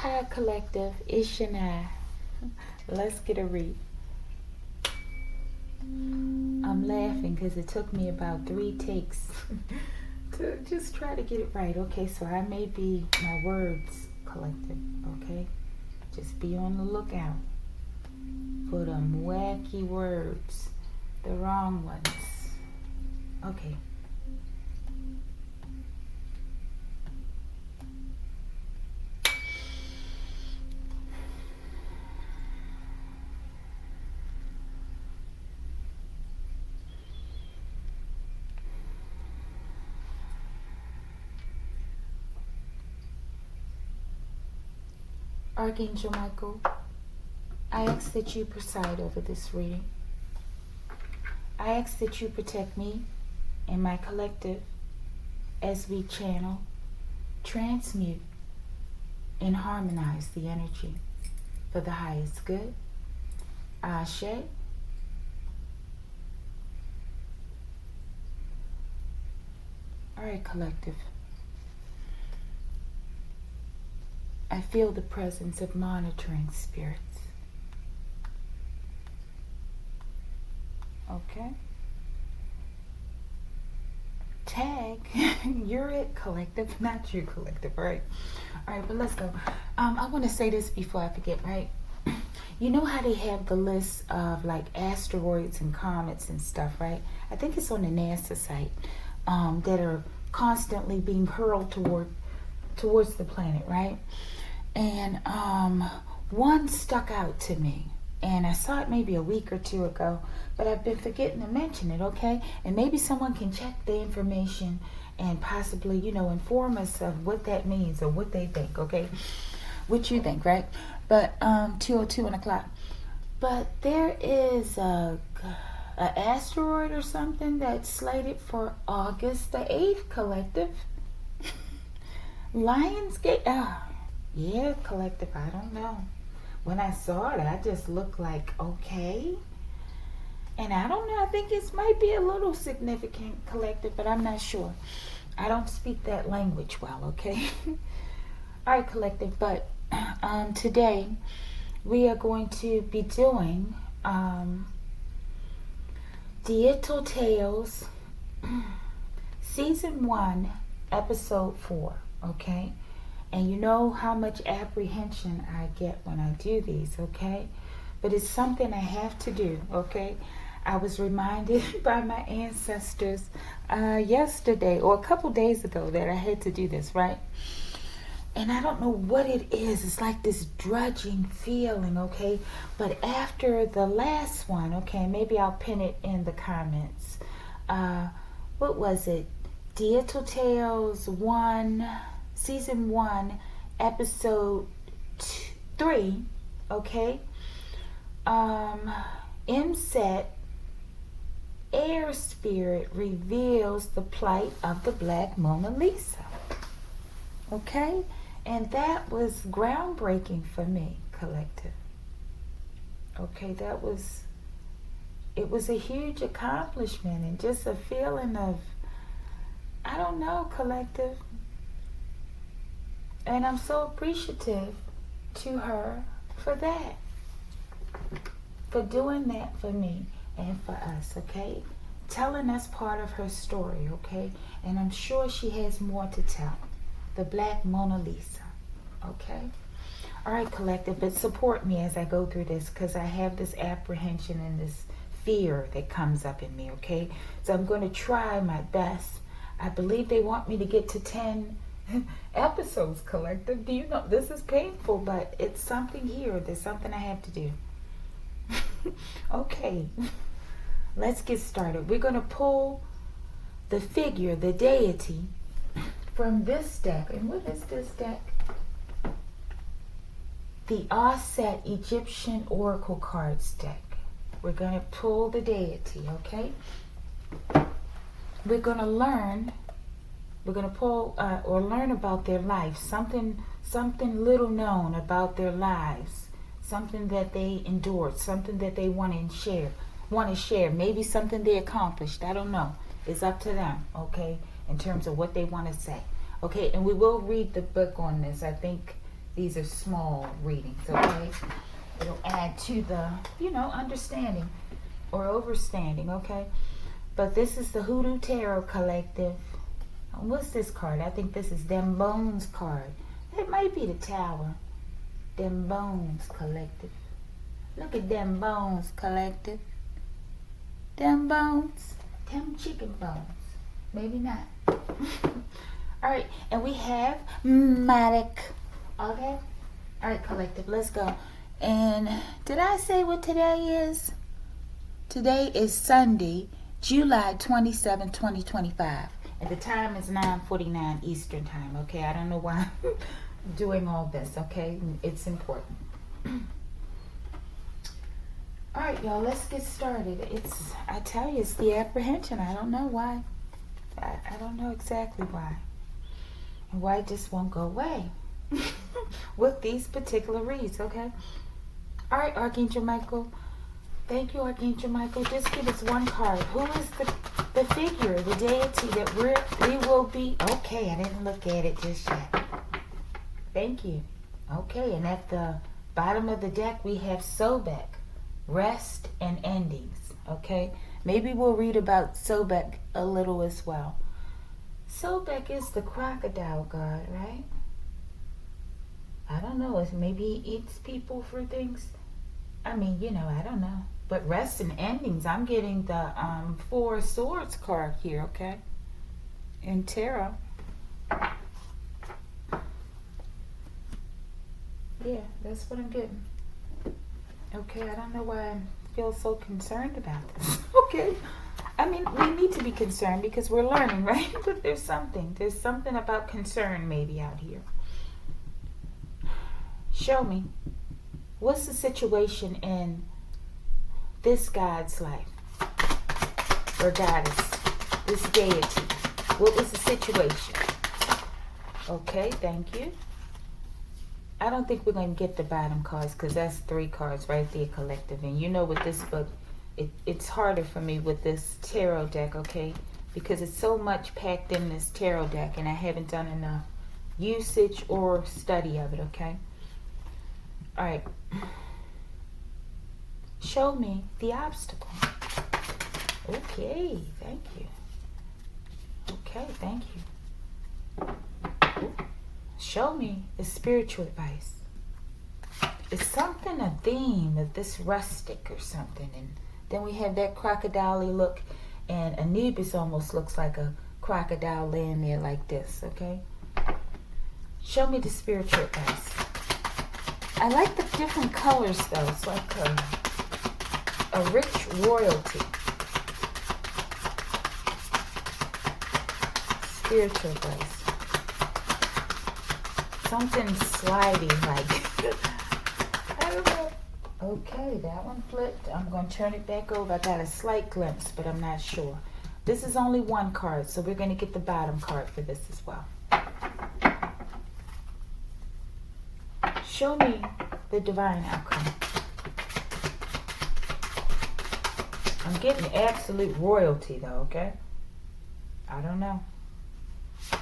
Hi collective, it's Shania. Let's get a read. I'm laughing because it took me about 3 takes to just try to get it right. Okay, so I may be my words collective, okay? Just be on the lookout for them wacky words, the wrong ones. Okay. Archangel Michael, I ask that you preside over this reading. I ask that you protect me and my collective as we channel, transmute, and harmonize the energy for the highest good. Ashe. All right, collective. I feel the presence of monitoring spirits. Okay. Tag, you're it, collective, not you, collective, right? All right, but let's go. I want to say this before I forget, right? You know how they have the list of like asteroids and comets and stuff, right? I think it's on the NASA site that are constantly being hurled towards the planet, right? And one stuck out to me, and I saw it maybe a week or 2 ago, but I've been forgetting to mention it, okay? And maybe someone can check the information and possibly, inform us of what that means or what they think, okay? What you think, right? But 2:02 on the clock. But there is a asteroid or something that's slated for August the 8th, collective. Lionsgate. Yeah, collective, I don't know. When I saw it, I just looked like, okay. And I don't know, I think it might be a little significant, collective, but I'm not sure. I don't speak that language well, okay? All right, collective, but today we are going to be doing Deital Tales, Season 1, Episode 4, okay? And you know how much apprehension I get when I do these, okay? But it's something I have to do, okay? I was reminded by my ancestors yesterday or a couple days ago that I had to do this, right? And I don't know what it is. It's like this drudging feeling, okay? But after the last one, okay, maybe I'll pin it in the comments. What was it? Deital Tales 1... Season 1, Episode 3, okay? MSET, Air Spirit reveals the plight of the Black Mona Lisa, okay? And that was groundbreaking for me, collective. Okay, it was a huge accomplishment and just a feeling of, I don't know, collective. And I'm so appreciative to her for that. For doing that for me and for us, okay? Telling us part of her story, okay? And I'm sure she has more to tell. The Black Mona Lisa, okay? All right, collective, but support me as I go through this because I have this apprehension and this fear that comes up in me, okay? So I'm going to try my best. I believe they want me to get to 10 episodes, collective. Do you know this is painful, but it's something here. There's something I have to do. Okay, let's get started. We're going to pull the figure, the deity, from this deck. And what is this deck? The Aset Egyptian Oracle Cards deck. We're going to pull the deity, okay? We're going to learn. We're going to pull or learn about their life, something little known about their lives, something that they endured, something that they want to share, maybe something they accomplished. I don't know. It's up to them, okay, in terms of what they want to say. Okay, and we will read the book on this. I think These are small readings, okay? It'll add to the, understanding or overstanding, okay? But this is the Hoodoo Tarot Collective. What's this card? I think this is Them Bones card. It might be the Tower. Them Bones Collective. Look at Them Bones Collective. Them bones. Them chicken bones. Maybe not. Alright, and we have Matic. Okay? Alright, Collective, let's go. And did I say what today is? Today is Sunday, July 27, 2025. And the time is 9:49 Eastern Time, okay? I don't know why I'm doing all this, okay? It's important. Alright, y'all, let's get started. I tell you, it's the apprehension. I don't know why. I don't know exactly why. And why it just won't go away with these particular reads, okay? Alright, Archangel Michael. Thank you, Archangel Michael. Just give us one card. Who is the figure, the deity that we will be? Okay, I didn't look at it just yet. Thank you. Okay, and at the bottom of the deck, we have Sobek. Rest and endings, okay? Maybe we'll read about Sobek a little as well. Sobek is the crocodile god, right? I don't know. Maybe he eats people for things. I mean, I don't know. But rest and endings, I'm getting the Four Swords card here, okay? In tarot. Yeah, that's what I'm getting. Okay, I don't know why I feel so concerned about this. Okay. I mean, we need to be concerned because we're learning, right? But there's something about concern maybe out here. Show me. What's the situation in this God's life? Or goddess? This deity? What was the situation? Okay, thank you. I don't think we're going to get the bottom cards because that's 3 cards right there, Collective. And with this book, it's harder for me with this tarot deck, okay? Because it's so much packed in this tarot deck and I haven't done enough usage or study of it, okay? All right. Show me the obstacle. Okay, thank you. Okay, thank you. Ooh. Show me the spiritual advice. It's something, a theme of this rustic or something. And then we have that crocodile look. And Anubis almost looks like a crocodile laying there like this, okay? Show me the spiritual advice. I like the different colors, though. It's like a rich royalty. Spiritual advice. Something slidey, like, I don't know. Okay, that one flipped. I'm going to turn it back over. I got a slight glimpse, but I'm not sure. This is only 1 card, so we're going to get the bottom card for this as well. Show me the divine outcome. I'm getting absolute royalty, though, okay? I don't know.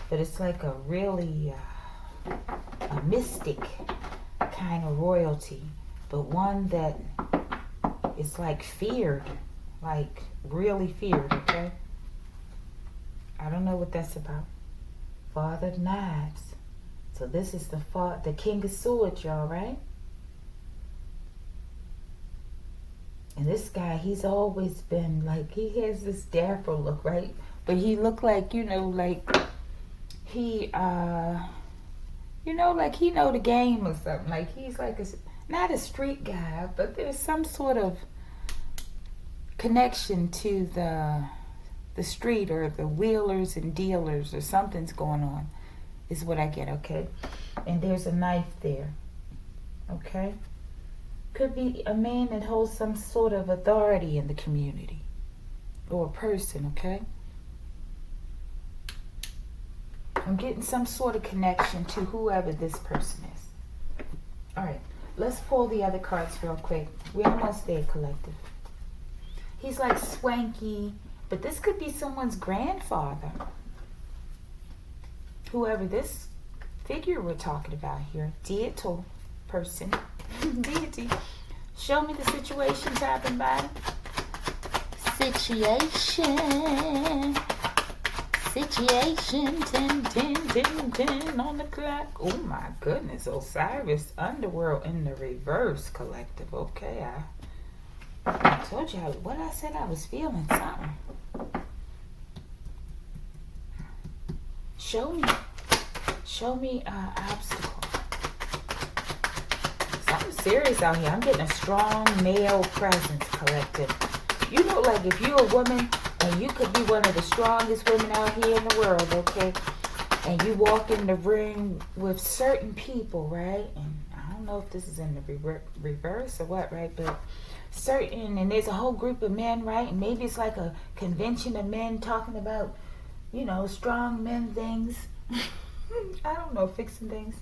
But it's like a really... a mystic kind of royalty, but one that is like feared, like really feared, okay? I don't know what that's about. Father of Knives. So this is the King of Swords, y'all, right? And this guy, he's always been like, he has this dapper look, right? But he looked like, like he, like he know the game or something. Like he's like not a street guy, but there's some sort of connection to the street or the wheelers and dealers or something's going on, is what I get, okay? And there's a knife there, okay? Could be a man that holds some sort of authority in the community or a person, okay? I'm getting some sort of connection to whoever this person is. All right, let's pull the other cards real quick. We're almost there, Collective. He's like swanky, but this could be someone's grandfather. Whoever this figure we're talking about here. Deital person. Deity. Show me the situation, top and bottom. Situation. Situation. 10, 10, 10, 10 on the clock. Oh my goodness. Osiris, underworld in the reverse, collective. Okay, I told you what I said. I was feeling something. Show me obstacle. Something serious out here. I'm getting a strong male presence, collective. You know, like if you're a woman and you could be one of the strongest women out here in the world, okay? And you walk in the ring with certain people, right? And I don't know if this is in the reverse or what, right? But certain, and there's a whole group of men, right? And maybe it's like a convention of men talking about, you know, strong men things. I don't know, fixing things.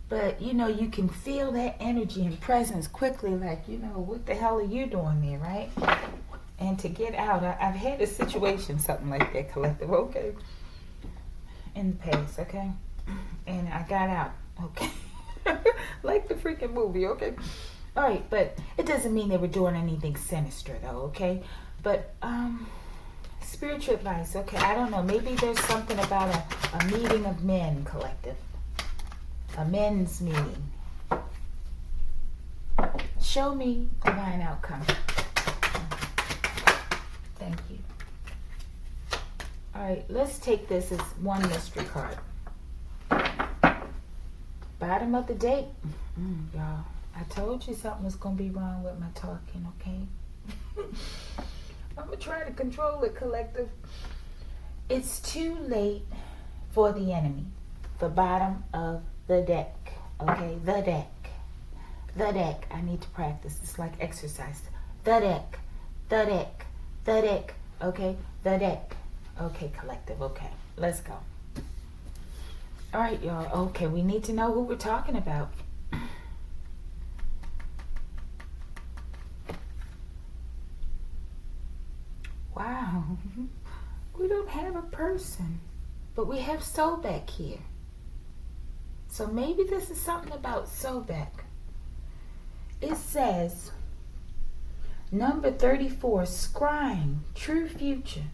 But, you know, you can feel that energy and presence quickly, like, you know, what the hell are you doing there, right? And to get out, I've had a situation, something like that, collective, okay? In the past, okay? And I got out, okay? Like the freaking movie, okay? All right, but it doesn't mean they were doing anything sinister, though, okay? But, spiritual advice, okay? I don't know. Maybe there's something about a meeting of men, collective. A men's meeting. Show me divine outcome. Thank you. All right, let's take this as one mystery card. Bottom of the deck. Y'all, I told you something was going to be wrong with my talking, okay? I'm going to try to control it, collective. It's too late for the enemy. The bottom of the deck. Okay, the deck. The deck. I need to practice. It's like exercise. The deck. The deck. The deck. Okay, the deck. Okay, collective. Okay, let's go. All right, y'all. Okay, we need to know who we're talking about. Wow. We don't have a person, but we have Sobek here. So maybe this is something about Sobek. It says, number 34, scrying, true future.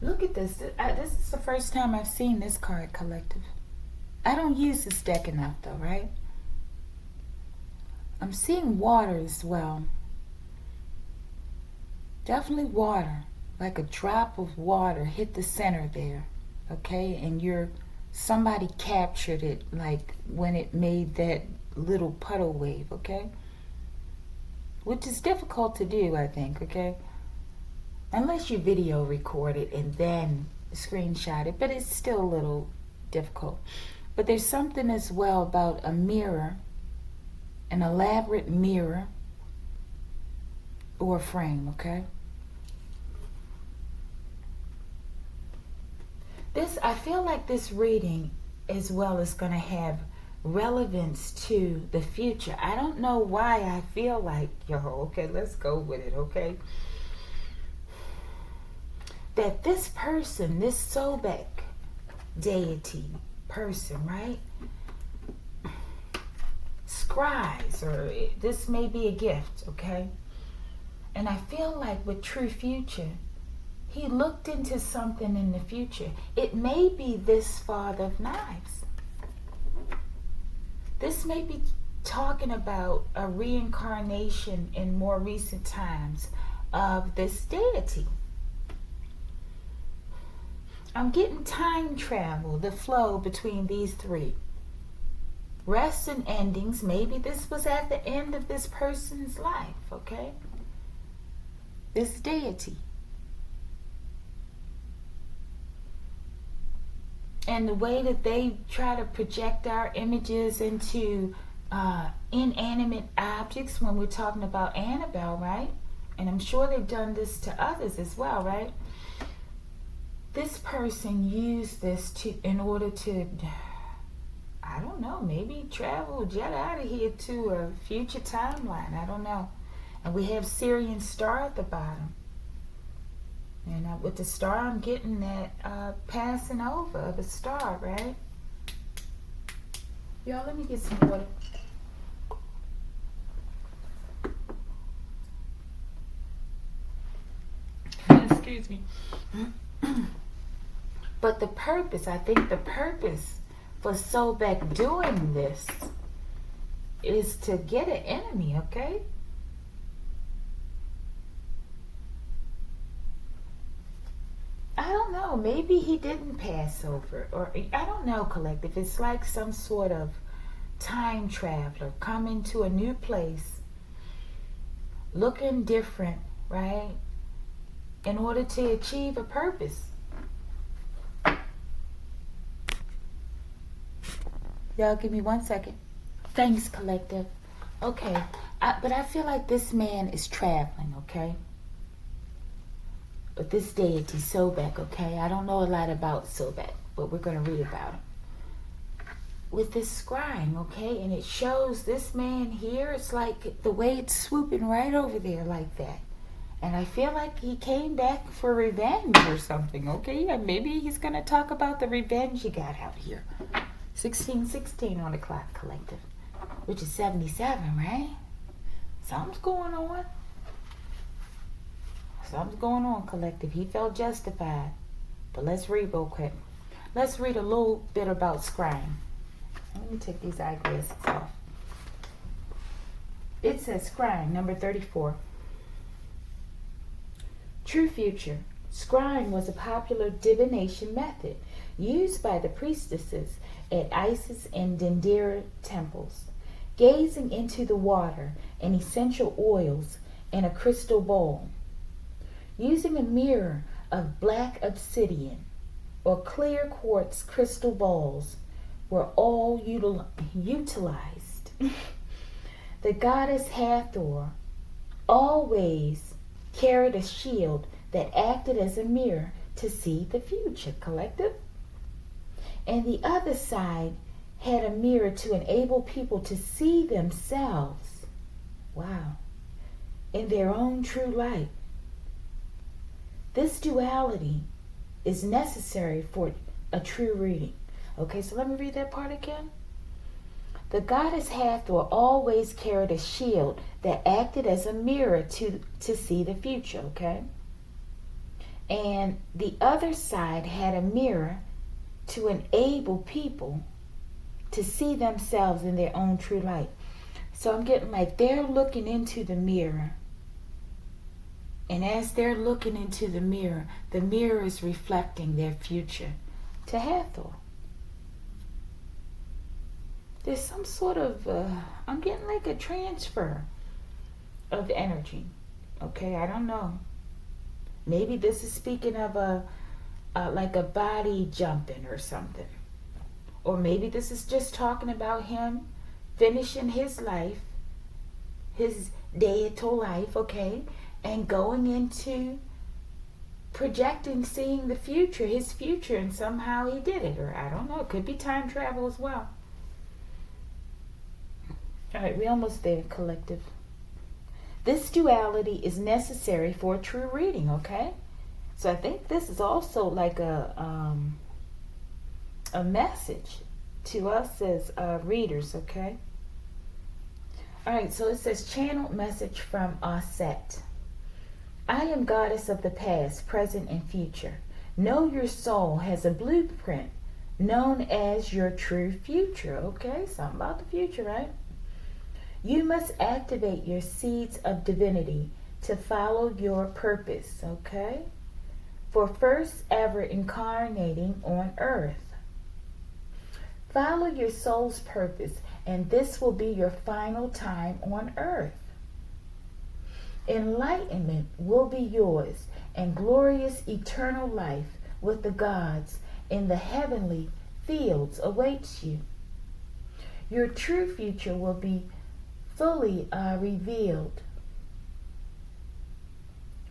Look at this. This is the first time I've seen this card, collective. I don't use this deck enough, though, right? I'm seeing water as well. Definitely water. Like a drop of water hit the center there. Okay? And somebody captured it like when it made that little puddle wave. Okay? Which is difficult to do, I think. Okay? Unless you video record it and then screenshot it. But it's still a little difficult. But there's something as well about a mirror. An elaborate mirror or frame, okay? I feel like this reading as well is going to have relevance to the future. I don't know why I feel like, okay, let's go with it, okay? That this person, this Sobek deity person, right? Scries, or this may be a gift, okay? And I feel like with true future, he looked into something in the future. It may be this Father of Knives. This may be talking about a reincarnation in more recent times of this deity. I'm getting time travel, the flow between these three. Rests and endings. Maybe this was at the end of this person's life, okay? This deity. And the way that they try to project our images into inanimate objects when we're talking about Annabelle, right? And I'm sure they've done this to others as well, right? This person used this in order to, I don't know, maybe travel, jet out of here to a future timeline. I don't know. And we have Syrian star at the bottom. And with the star, I'm getting that passing over of a star, right? Y'all, let me get some water. Excuse me. But the purpose, I think the purpose for Sobek doing this is to get an enemy, okay? I don't know. Maybe he didn't pass over. Or I don't know, collective. It's like some sort of time traveler coming to a new place, looking different, right? In order to achieve a purpose. Y'all give me 1 second. Thanks, collective. Okay. But I feel like this man is traveling, okay? But this deity, Sobek, okay? I don't know a lot about Sobek, but we're going to read about him. With this scrying, okay? And it shows this man here, it's like the way it's swooping right over there like that. And I feel like he came back for revenge or something, okay? And maybe he's going to talk about the revenge he got out here. 1616 on the clock, collective. Which is 77, right? Something's going on. Something's going on, collective. He felt justified. But let's read real quick. Let's read a little bit about scrying. Let me take these eyeglasses off. It says scrying, number 34. True future. Scrying was a popular divination method used by the priestesses at Isis and Dendera temples. Gazing into the water and essential oils in a crystal bowl. Using a mirror of black obsidian or clear quartz crystal balls were all utilized. The goddess Hathor always carried a shield that acted as a mirror to see the future, collective. And the other side had a mirror to enable people to see themselves, wow, in their own true light. This duality is necessary for a true reading. Okay, so let me read that part again. The goddess Hathor always carried a shield that acted as a mirror to see the future, okay? And the other side had a mirror to enable people to see themselves in their own true light. So I'm getting like they're looking into the mirror. And as they're looking into the mirror is reflecting their future to Hathor. There's some sort of, I'm getting like a transfer of energy. Okay, I don't know. Maybe this is speaking of like a body jumping or something. Or maybe this is just talking about him finishing his life, his Deital life, okay, and going into projecting, seeing the future, his future, and somehow he did it. Or I don't know, it could be time travel as well. All right, we're almost there, collective. This duality is necessary for a true reading, okay? So I think this is also like a message to us as readers, okay? All right, so it says channeled message from Aset. I am goddess of the past, present, and future. Know your soul has a blueprint known as your true future, okay? Something about the future, right? You must activate your seeds of divinity to follow your purpose, okay? For first ever incarnating on earth. Follow your soul's purpose, and this will be your final time on earth. Enlightenment will be yours, and glorious eternal life with the gods in the heavenly fields awaits you. Your true future will be fully revealed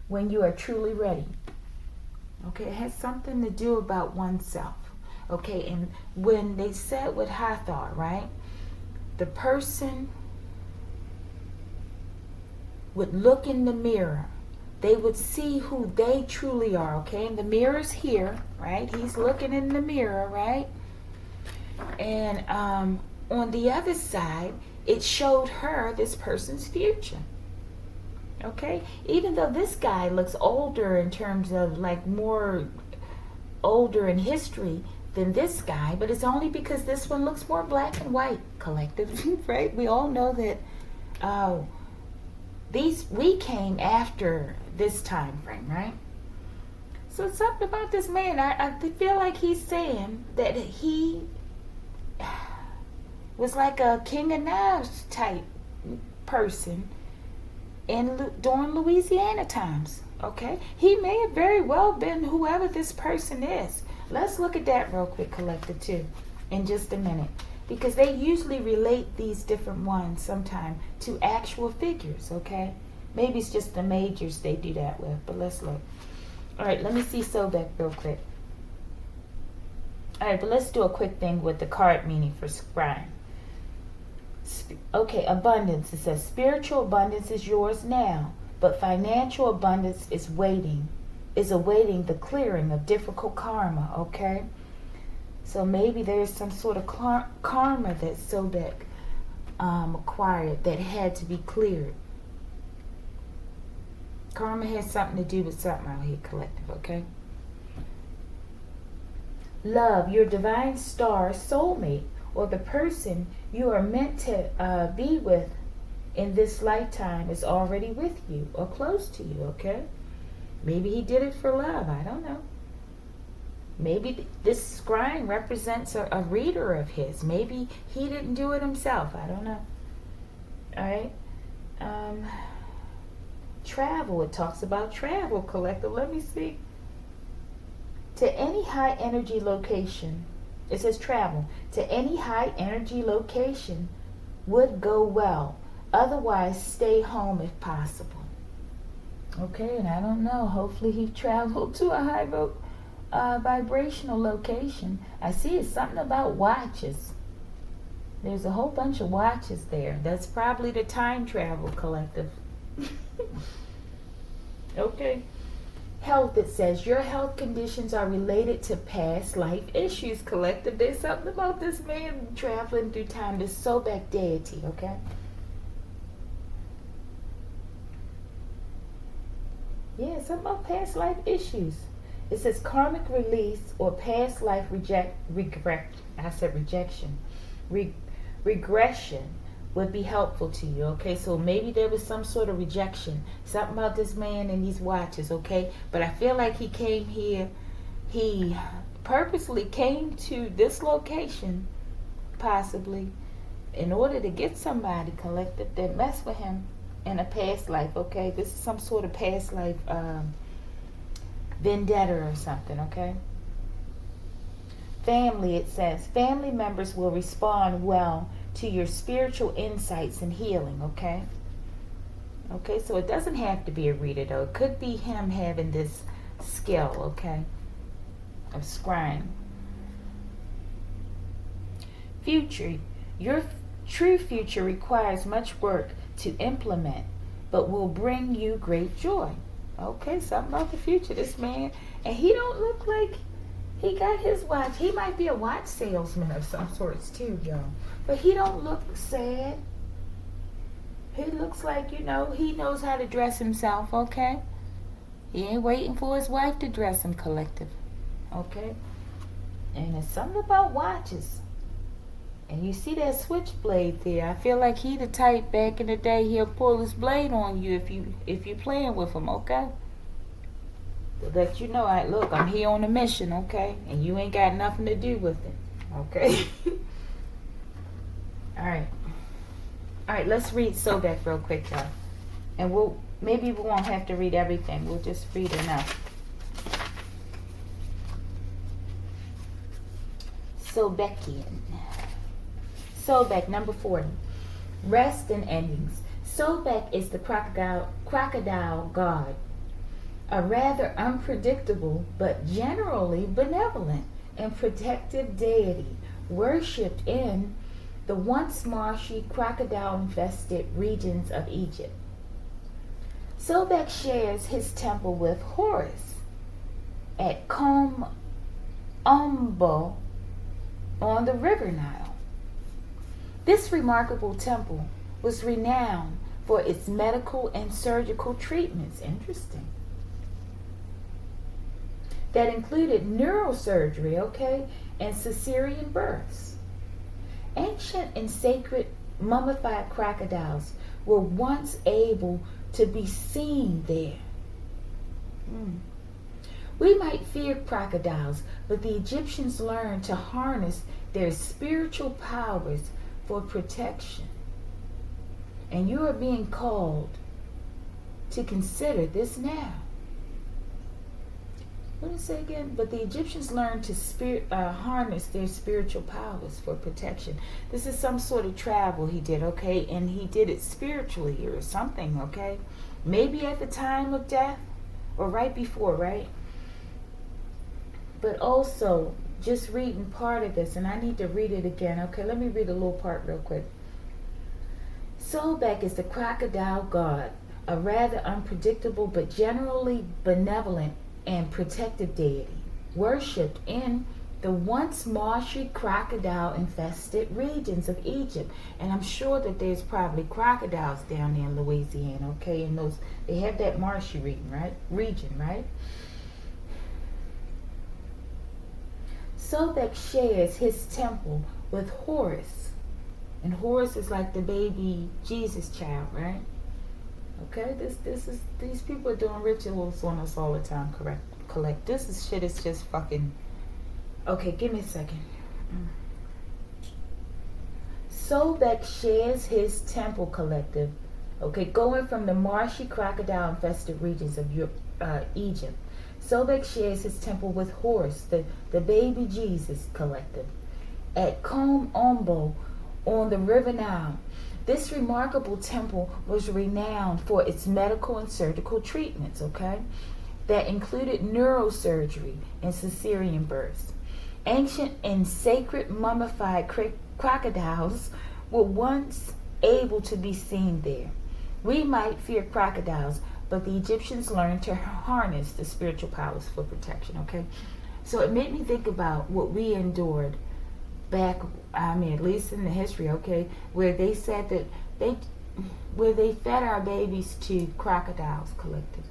when you are truly ready. Okay, it has something to do about oneself. Okay, and when they said with Hathor, right, the person would look in the mirror they would see who they truly are, okay? And the mirror's here, right? He's looking in the mirror, right? And on the other side, it showed her this person's future. Okay? Even though this guy looks older in terms of like more older in history than this guy, but it's only because this one looks more black and white, collective, right? We all know that we came after this time frame, right? So something about this man, I feel like he's saying that he was like a King of Knives type person during Louisiana times, okay? He may have very well been whoever this person is. Let's look at that real quick, collective, too, in just a minute. Because they usually relate these different ones sometime to actual figures, okay? Maybe it's just the majors they do that with, but let's look. All right, let me see Sobek real quick. All right, but let's do a quick thing with the card meaning for scrying. Okay, abundance. It says spiritual abundance is yours now, but financial abundance is awaiting the clearing of difficult karma, okay? So maybe there's some sort of karma that Sobek acquired that had to be cleared. Karma has something to do with something out here, collective, okay? Love, your divine star soulmate, or the person you are meant to be with in this lifetime is already with you or close to you, okay? Maybe he did it for love. I don't know. Maybe this scrying represents a reader of his. Maybe he didn't do it himself. I don't know. All right. Travel. It talks about travel, collective. Let me see. To any high energy location. It says travel. To any high energy location would go well. Otherwise, stay home if possible. Okay, and I don't know. Hopefully he traveled to a high vibrational location. I see it's something about watches. There's a whole bunch of watches there. That's probably the time travel, collective. Okay. Health, it says your health conditions are related to past life issues, collective. There's something about this man traveling through time, this Sobek deity, okay? Yeah, something about past life issues. It says karmic release or past life regression would be helpful to you, okay? So maybe there was some sort of rejection. Something about this man and these watches, okay? But I feel like he came here, he purposely came to this location, possibly, in order to get somebody, collective, that mess with him in a past life, okay? This is some sort of past life vendetta or something, okay? Family, it says, family members will respond well to your spiritual insights and healing, okay? Okay, so it doesn't have to be a reader, though. It could be him having this skill, okay, of scrying. Future, your true future requires much work to implement, but will bring you great joy. Okay, something about the future. This man, and he don't look like he got his watch. He might be a watch salesman of some sorts too, y'all. But he don't look sad. He looks like, you know, he knows how to dress himself, okay? He ain't waiting for his wife to dress him, collective. Okay? And it's something about watches. And you see that switchblade there. I feel like he the type back in the day, he'll pull his blade on you if you playing with him, okay? To let you know, look, I'm here on a mission, okay? And you ain't got nothing to do with it, okay? All right, let's read Sobek real quick, y'all. And maybe we won't have to read everything. We'll just read enough. Sobekian. Sobek, number 40. Rest and endings. Sobek is the crocodile god. A rather unpredictable, but generally benevolent and protective deity worshipped in the once marshy, crocodile-infested regions of Egypt. Sobek shares his temple with Horus at Kom Ombo on the river Nile. This remarkable temple was renowned for its medical and surgical treatments. Interesting. That included neurosurgery, okay, and cesarean births. Ancient and sacred mummified crocodiles were once able to be seen there. We might fear crocodiles, but the Egyptians learned to harness their spiritual powers for protection. And you are being called to consider this now. What did it say again? But the Egyptians learned to harness their spiritual powers for protection. This is some sort of travel he did, okay? And he did it spiritually or something, okay? Maybe at the time of death or right before, right? But also, just reading part of this, and I need to read it again. Okay, let me read a little part real quick. Sobek is the crocodile god, a rather unpredictable but generally benevolent and protective deity, worshipped in the once marshy crocodile-infested regions of Egypt. And I'm sure that there's probably crocodiles down there in Louisiana, okay? And those, they have that marshy region, right? Sobek shares his temple with Horus. And Horus is like the baby Jesus child, right? Okay, these people are doing rituals on us all the time, collect. This is shit is just fucking. Okay, give me a second. Sobek shares his temple collective. Okay, going from the marshy crocodile-infested regions of Egypt. Sobek shares his temple with Horus, the baby Jesus collective, at Kom Ombo on the river Nile. This remarkable temple was renowned for its medical and surgical treatments, okay, that included neurosurgery and cesarean births. Ancient and sacred mummified crocodiles were once able to be seen there. We might fear crocodiles, but the Egyptians learned to harness the spiritual powers for protection, okay? So it made me think about what we endured back, I mean, at least in the history, okay, where they said that they fed our babies to crocodiles collective.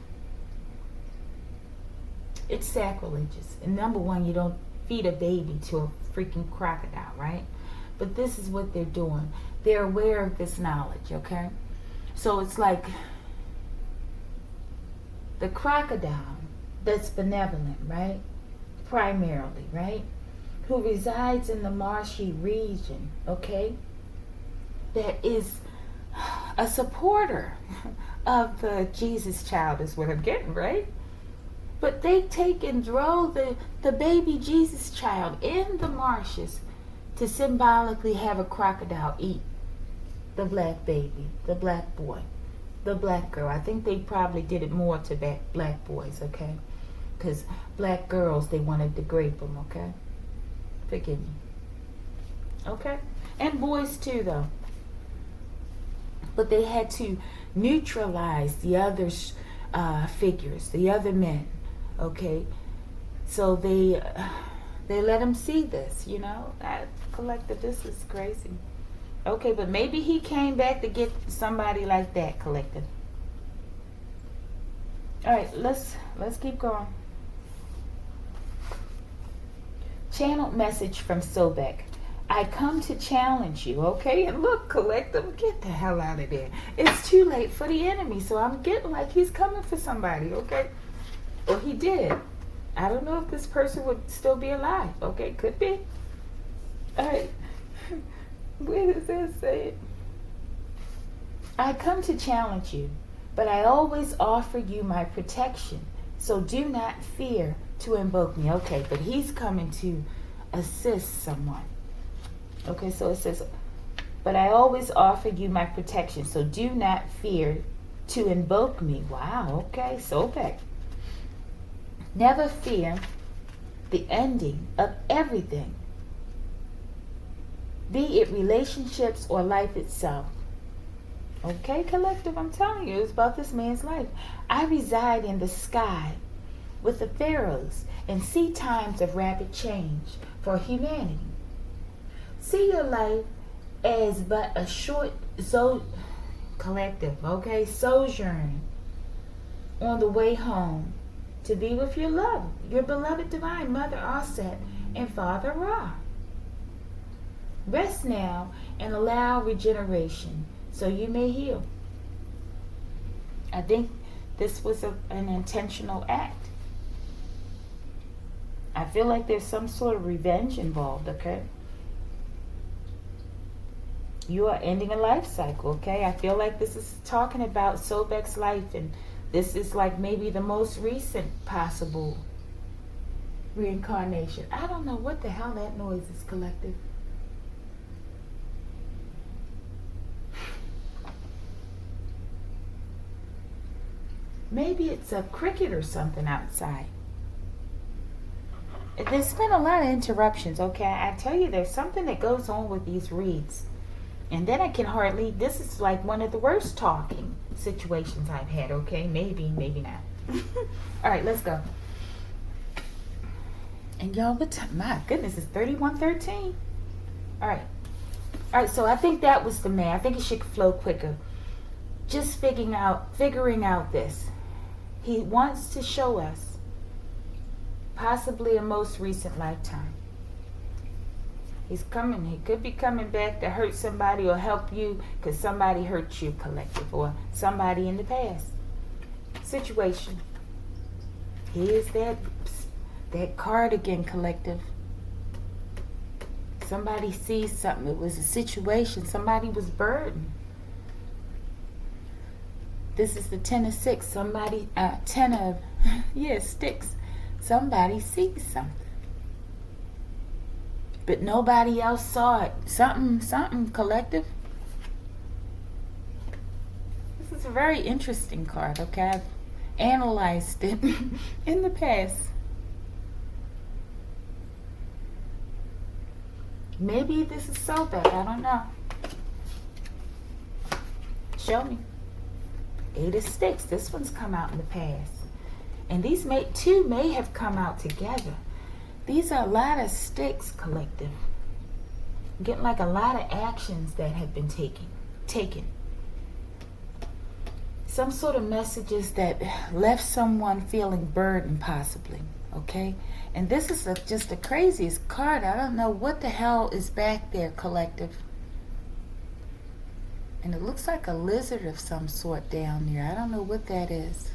It's sacrilegious. And number one, you don't feed a baby to a freaking crocodile, right? But this is what they're doing. They're aware of this knowledge, okay? So it's like the crocodile that's benevolent, right? Primarily, right? Who resides in the marshy region, okay? That is a supporter of the Jesus child is what I'm getting, right? But they take and throw the baby Jesus child in the marshes to symbolically have a crocodile eat the black baby, the black boy, the black girl. I think they probably did it more to black boys, okay? Because black girls, they wanted to grape them, okay? Forgive me. Okay? And boys too, though. But they had to neutralize the other figures, the other men, okay? So they let them see this, you know? That collective, this is crazy. Okay, but maybe he came back to get somebody like that, collective. All right, let's keep going. Channeled message from Sobek. I come to challenge you, okay? And look, collective, get the hell out of there. It's too late for the enemy, so I'm getting like he's coming for somebody, okay? Or he did. I don't know if this person would still be alive, okay? Could be. All right. Where does that say it? I come to challenge you, but I always offer you my protection, so do not fear to invoke me. Okay, but he's coming to assist someone. Okay, so it says, but I always offer you my protection, so do not fear to invoke me. Wow, okay, Sobek. Never fear the ending of everything, be it relationships or life itself. Okay, collective, I'm telling you, it's about this man's life. I reside in the sky with the pharaohs and see times of rapid change for humanity. See your life as but a short collective, okay, sojourn on the way home to be with your love, your beloved divine mother Aset and father Ra. Rest now and allow regeneration so you may heal. I think this was an intentional act. I feel like there's some sort of revenge involved, okay? You are ending a life cycle, okay? I feel like this is talking about Sobek's life, and this is like maybe the most recent possible reincarnation. I don't know what the hell that noise is, collective. Maybe it's a cricket or something outside. There's been a lot of interruptions, okay? I tell you, there's something that goes on with these reads. And then I can hardly, this is like one of the worst talking situations I've had, okay? Maybe, maybe not. All right, let's go. And y'all, my goodness, it's 31:13. All right, so I think that was the man. I think it should flow quicker. Just figuring out this. He wants to show us possibly a most recent lifetime. He's coming. He could be coming back to hurt somebody or help you because somebody hurt you, collective, or somebody in the past situation. Here's that card again, collective. Somebody sees something. It was a situation. Somebody was burdened. This is the 10 of six. Somebody, 10 of, sticks. Somebody sees something. But nobody else saw it. Something, collective. This is a very interesting card, okay? I've analyzed it in the past. Maybe this is Sobek. I don't know. Show me. 8 of sticks. This one's come out in the past. And these two may have come out together. These are a lot of sticks, collective. Getting like a lot of actions that have been taken. Some sort of messages that left someone feeling burdened, possibly. Okay? And this is just the craziest card. I don't know what the hell is back there, collective. And it looks like a lizard of some sort down there. I don't know what that is.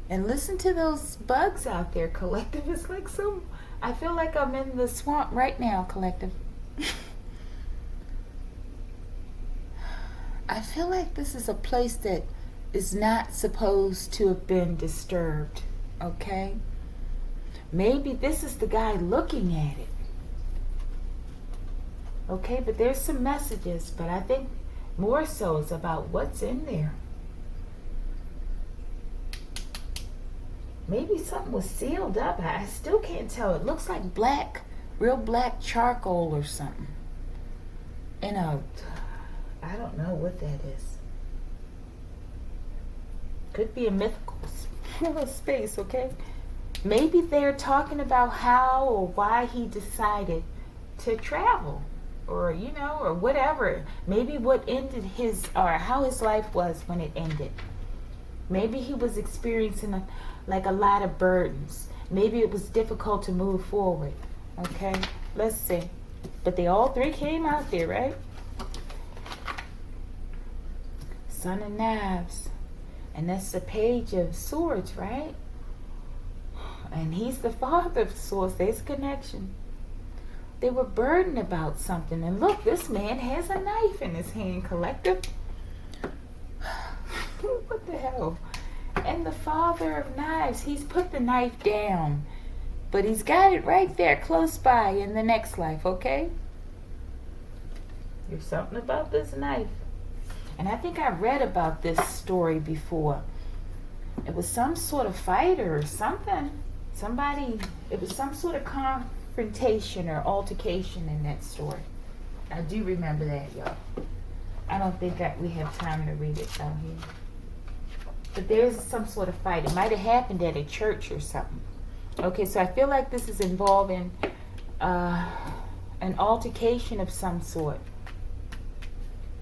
And listen to those bugs out there, collective. It's like I feel like I'm in the swamp right now, collective. I feel like this is a place that is not supposed to have been disturbed, okay? Maybe this is the guy looking at it. Okay, but there's some messages, but I think more so it's about what's in there. Maybe something was sealed up. I still can't tell. It looks like real black charcoal or something. In I don't know what that is. Could be a mythical space, okay? Maybe they're talking about how or why he decided to travel. Or, or whatever. Maybe what ended or how his life was when it ended. Maybe he was experiencing a lot of burdens. Maybe it was difficult to move forward. Okay, let's see. But they all three came out there, right? Son of Knives. And that's the Page of Swords, right? And he's the Father of Swords. There's a connection. They were burdened about something. And look, this man has a knife in his hand, collective. What the hell? And the Father of Knives, he's put the knife down. But he's got it right there close by in the next life, okay? There's something about this knife. And I think I read about this story before. It was some sort of fighter or something. It was some sort of confrontation or altercation in that story. I do remember that, y'all. I don't think that we have time to read it down here. But there's some sort of fight. It might have happened at a church or something. Okay, so I feel like this is involving an altercation of some sort.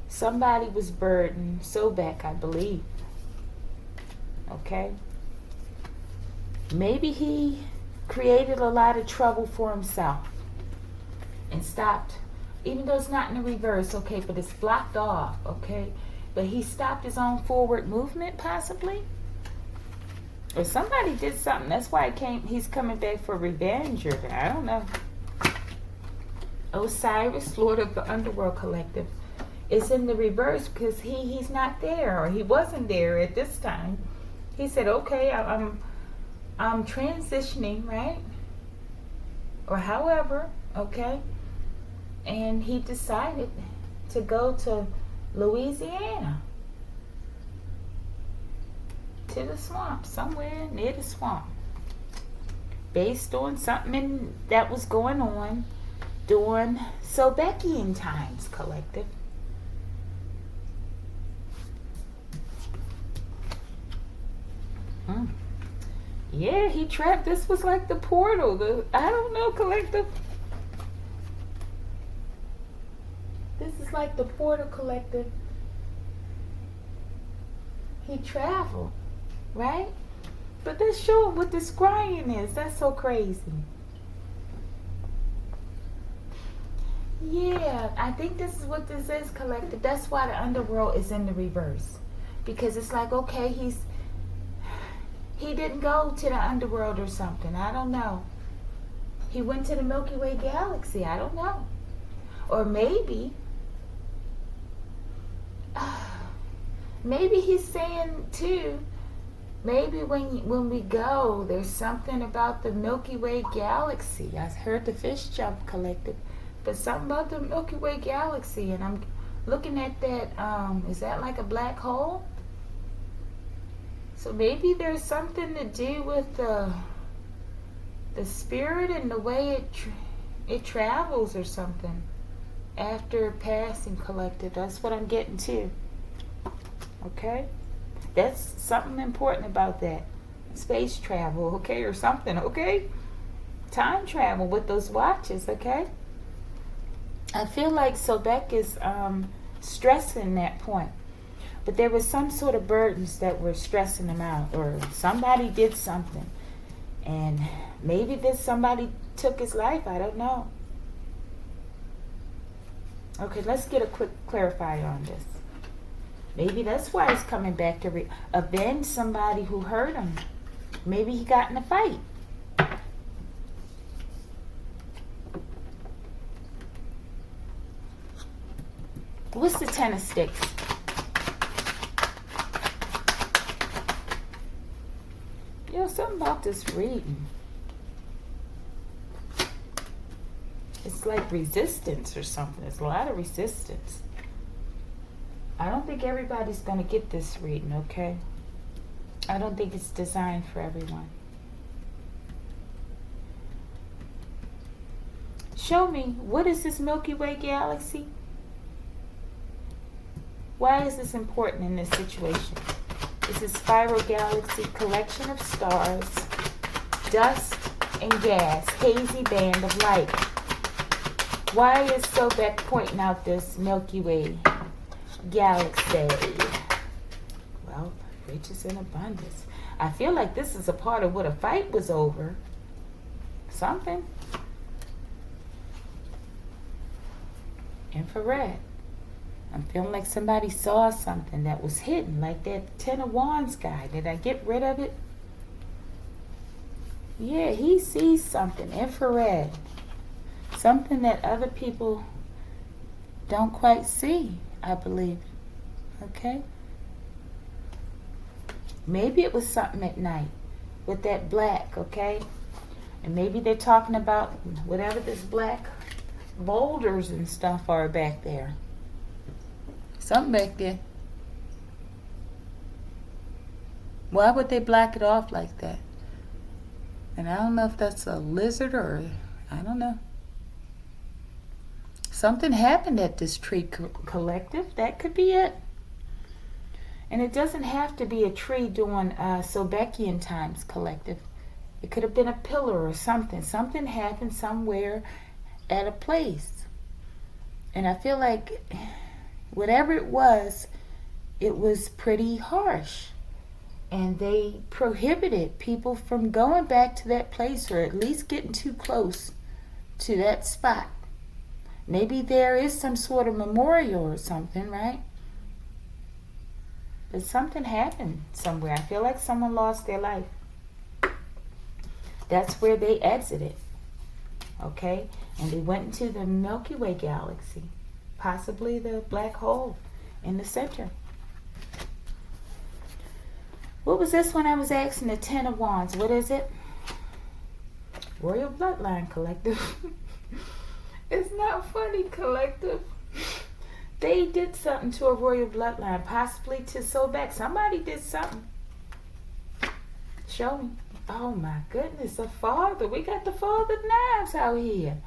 Somebody was burdened. Sobek, I believe. Okay. Maybe he created a lot of trouble for himself and stopped. Even though it's not in the reverse, okay, but it's blocked off, okay? But he stopped his own forward movement, possibly. Or somebody did something. That's why he's coming back for revenge, or I don't know. Osiris, Lord of the Underworld Collective, is in the reverse because he's not there, or he wasn't there at this time. He said, okay, I'm transitioning, right? Or however, okay? And he decided to go to Louisiana, to the swamp, somewhere near the swamp, based on something that was going on during Sobekian times, collective. Yeah, he trapped. This was like the portal. I don't know, collective. This is like the portal, collective. He traveled, right? But that's showing what the scrying is. That's so crazy. Yeah, I think this is what this is, collective. That's why the underworld is in the reverse. Because it's like, okay, he didn't go to the underworld or something. I don't know. He went to the Milky Way galaxy. I don't know. Or maybe he's saying too, maybe when we go, there's something about the Milky Way galaxy. I heard the fish jump, collective, but something about the Milky Way galaxy, and I'm looking at that. Is that like a black hole? So maybe there's something to do with the spirit and the way it travels or something after passing, collective. That's what I'm getting to. Okay? That's something important about that. Space travel, okay, or something, okay? Time travel with those watches, okay? I feel like Sobek is stressing that point. But there was some sort of burdens that were stressing him out, or somebody did something. And maybe somebody took his life, I don't know. Okay, let's get a quick clarifier on this. Maybe that's why he's coming back to avenge somebody who hurt him. Maybe he got in a fight. What's the Ten of Sticks? Yo, something about this reading. It's like resistance or something. There's a lot of resistance. I don't think everybody's going to get this reading, okay? I don't think it's designed for everyone. Show me, what is this Milky Way galaxy? Why is this important in this situation? It's a spiral galaxy, collection of stars, dust and gas, hazy band of light. Why is Sobek pointing out this Milky Way galaxy? Well, riches in abundance. I feel like this is a part of what a fight was over. Something. Infrared. I'm feeling like somebody saw something that was hidden, like that Ten of Wands guy. Did I get rid of it? Yeah, he sees something. Infrared. Something that other people don't quite see, I believe. Okay? Maybe it was something at night with that black, okay? And maybe they're talking about whatever this black boulders and stuff are back there. Something back there. Why would they black it off like that? And I don't know if that's a lizard or, I don't know. Something happened at this tree collective. That could be it. And it doesn't have to be a tree during Sobekian times, collective. It could have been a pillar or something. Something happened somewhere at a place. And I feel like whatever it was pretty harsh. And they prohibited people from going back to that place, or at least getting too close to that spot. Maybe there is some sort of memorial or something, right? But something happened somewhere. I feel like someone lost their life. That's where they exited. Okay? And they went into the Milky Way galaxy. Possibly the black hole in the center. What was this one I was asking? The Ten of Wands. What is it? Royal Bloodline, collective. It's not funny, collective. They did something to a royal bloodline, possibly to Sobek. Somebody did something. Show me. Oh my goodness, the father. We got the father knives out here.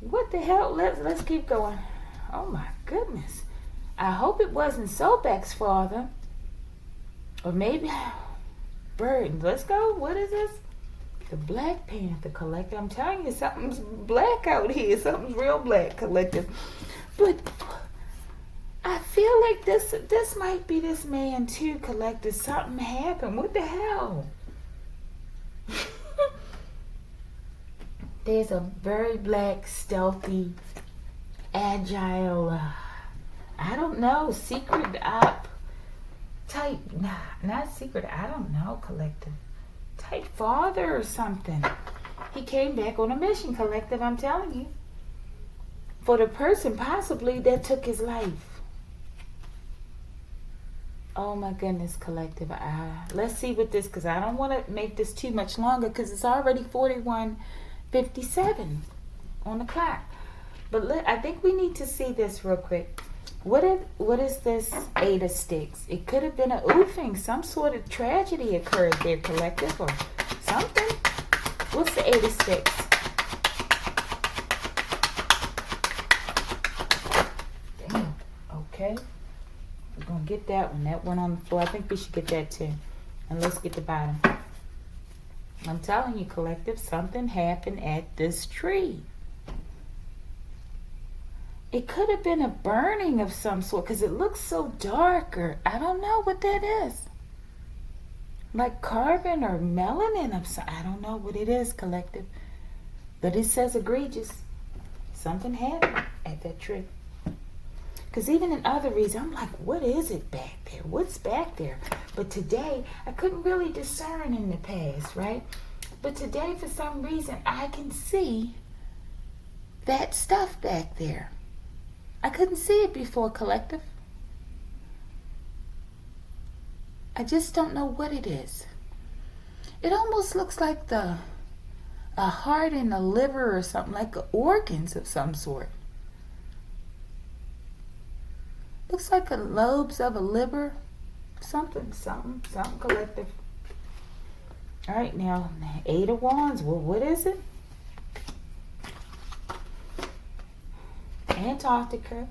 What the hell? Let's keep going. Oh my goodness. I hope it wasn't Sobek's father. Or maybe Burton. Let's go. What is this? The Black Panther, collective. I'm telling you, something's black out here. Something's real black, collective. But I feel like this might be this man too, collective. Something happened. What the hell? There's a very black, stealthy, agile, I don't know, secret op type, not secret, I don't know, collective, type father or something. He came back on a mission, collective, I'm telling you. For the person possibly that took his life. Oh my goodness, collective. Let's see what this, because I don't want to make this too much longer, because it's already 41:57 on the clock. But I think we need to see this real quick. What is this Eight of Sticks? It could have been a oofing. Some sort of tragedy occurred there, collective, or something. What's the Eight of Sticks? Damn. Okay. We're going to get that one. That one on the floor. I think we should get that too. And let's get the bottom. I'm telling you, collective, something happened at this tree. It could have been a burning of some sort, because it looks so dark, or I don't know what that is. Like carbon or melanin of some, I don't know what it is, collective. But it says egregious. Something happened at that tree. Because even in other reasons, I'm like, what is it back there? What's back there? But today, I couldn't really discern in the past, right? But today, for some reason, I can see that stuff back there. I couldn't see it before, collective. I just don't know what it is. It almost looks like a heart and a liver or something, like organs of some sort. Looks like the lobes of a liver. Something collective. All right, now, Eight of Wands. Well, what is it? Antarctica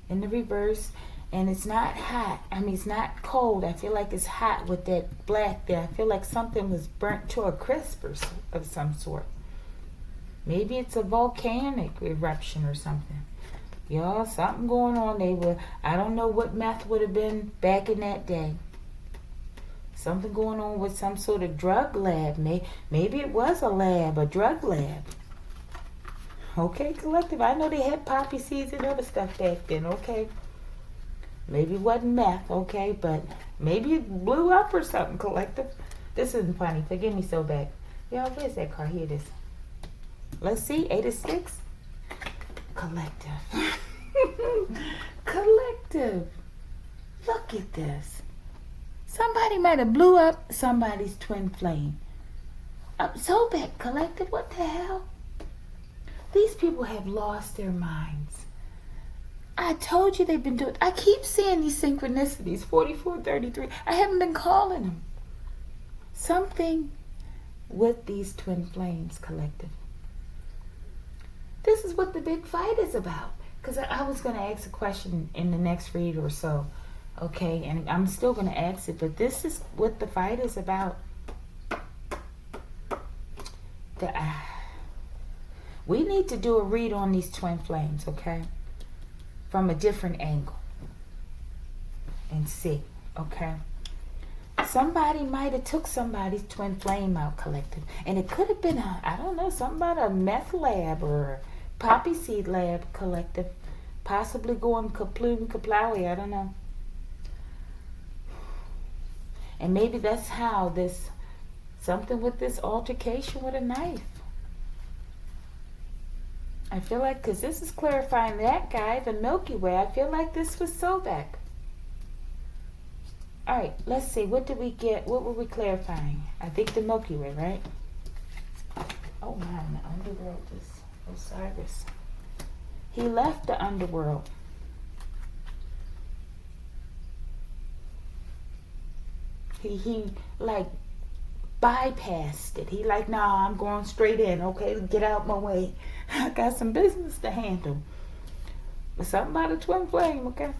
in the reverse, and it's not hot. I mean, it's not cold. I feel like it's hot with that black there. I feel like something was burnt to a crisp or of some sort. Maybe it's a volcanic eruption or something. Y'all, something going on. I don't know what meth would have been back in that day. Something going on with some sort of drug lab. Maybe it was a lab, a drug lab. Okay, collective. I know they had poppy seeds and other stuff back then, okay? Maybe it wasn't meth, okay? But maybe it blew up or something, collective. This isn't funny. Forgive me, Sobek. Y'all, where's that card? Here it is. Let's see. Eight of Sticks. Collective. Collective. Look at this. Somebody might have blew up somebody's twin flame. Sobek, collective. What the hell? These people have lost their minds. I told you they've been doing. I keep seeing these synchronicities. 4433. I haven't been calling them. Something with these twin flames, collective. this is what the big fight is about. Because I was going to ask a question in the next read or so. Okay, and I'm still going to ask it, but this is what the fight is about. We need to do a read on these twin flames, okay? From a different angle. And see, okay? Somebody might have took somebody's twin flame out, collective. And it could have been, I don't know, something about a meth lab or a poppy seed lab, collective. Possibly going kaploom, kaplowy, I don't know. And maybe that's how this, something with this altercation with a knife. I feel like, because this is clarifying that guy, the Milky Way, I feel like this was Sobek. Alright, let's see, what did we get? What were we clarifying? I think the Milky Way, right? Oh man, the underworld is Osiris. He left the underworld. He like bypassed it. He like, nah, I'm going straight in. Okay, get out my way. I got some business to handle. But something about a twin flame, okay?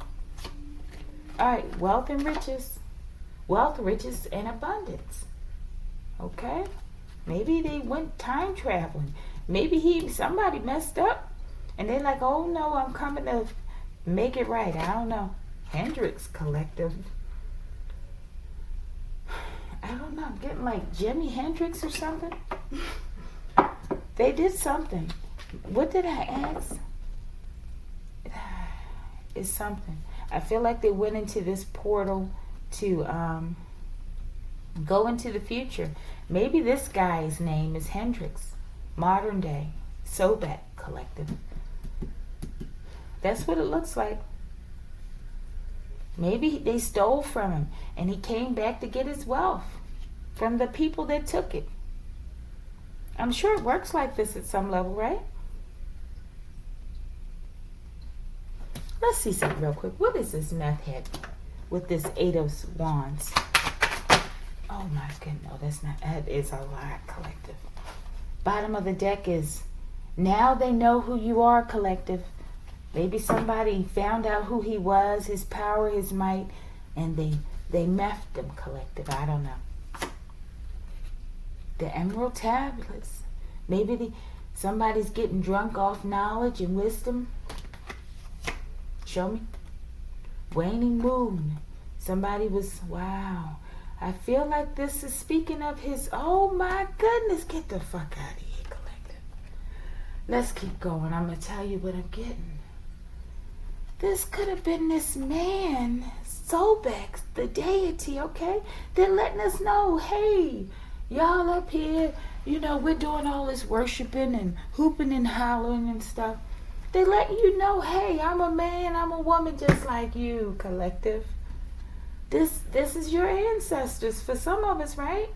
Alright, wealth and riches. Wealth, riches, and abundance. Okay? Maybe they went time traveling. Maybe somebody messed up. And they're like, oh no, I'm coming to make it right. I don't know. Hendrix collective. I don't know. I'm getting like Jimi Hendrix or something. They did something. What did I ask? It's something. I feel like they went into this portal to go into the future. Maybe this guy's name is Hendrix. Modern day. Sobek collective. That's what it looks like. Maybe they stole from him and he came back to get his wealth from the people that took it. I'm sure it works like this at some level, right? Let's see something real quick. What is this meth head with this 8 of Wands? Oh my goodness, no, that is a lot, collective. Bottom of the deck is, now they know who you are, collective. Maybe somebody found out who he was, his power, his might, and they meffed him, collective. I don't know. The emerald tablets. Maybe somebody's getting drunk off knowledge and wisdom. Show me. Waning moon. Somebody was, wow. I feel like this is speaking of his, oh my goodness, get the fuck out of here, collective. Let's keep going. I'm going to tell you what I'm getting. This could have been this man, Sobek, the deity, okay? They're letting us know, hey, y'all up here, you know, we're doing all this worshiping and hooping and hollering and stuff. They let you know, hey, I'm a man, I'm a woman just like you, collective. This is your ancestors for some of us, right?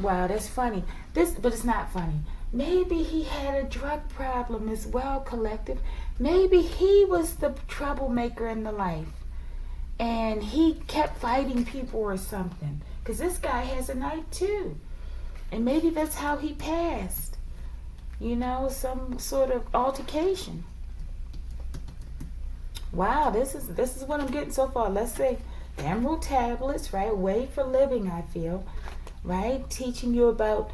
Wow, that's funny. But it's not funny. Maybe he had a drug problem as well, collective. Maybe he was the troublemaker in the life. And he kept fighting people or something. Because this guy has a knife too. And maybe that's how he passed. You know, some sort of altercation. Wow, this is what I'm getting so far. Let's say emerald tablets, right? Way for living, I feel. Right? Teaching you about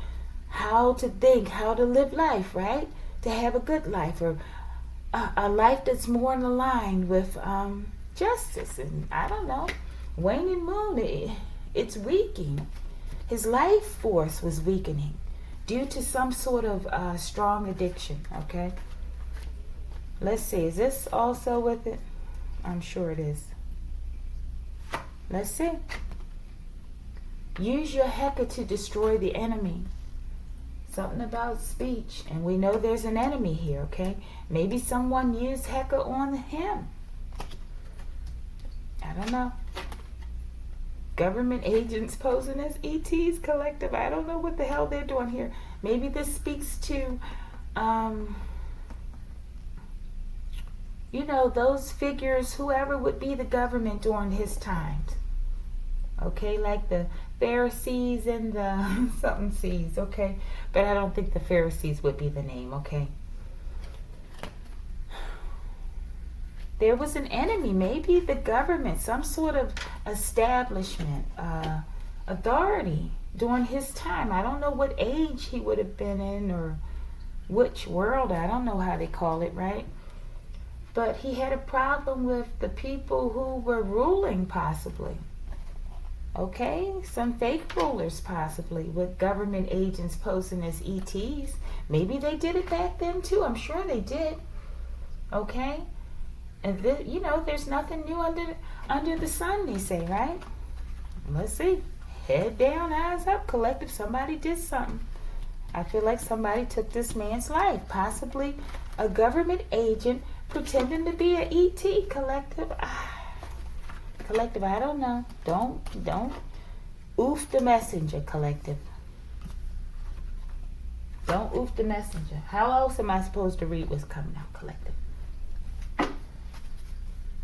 how to think, how to live life, right? To have a good life, or a life that's more in line with justice. And I don't know, waning moon, it's weakening. His life force was weakening due to some sort of strong addiction, okay? Let's see, is this also with it? I'm sure it is. Let's see. Use your Heka to destroy the enemy. Something about speech. And we know there's an enemy here, okay? Maybe someone used Heka on him. I don't know. Government agents posing as ETs, collective. I don't know what the hell they're doing here. Maybe this speaks to, you know, those figures, whoever would be the government during his times. Okay, like the Pharisees and the something seas, okay? But I don't think the Pharisees would be the name, okay? there was an enemy, maybe the government, some sort of establishment, authority during his time. I don't know what age he would have been in or which world. I don't know how they call it, right? But he had a problem with the people who were ruling, possibly. Okay, some fake rulers possibly, with government agents posing as ETs. Maybe they did it back then too. I'm sure they did. Okay, and there's nothing new under the sun, they say, right? Let's see. Head down, eyes up, collective. Somebody did something. I feel like somebody took this man's life, possibly a government agent pretending to be an ET, collective. Collective, I don't know. Don't oof the messenger, collective. Don't oof the messenger. How else am I supposed to read what's coming out, collective?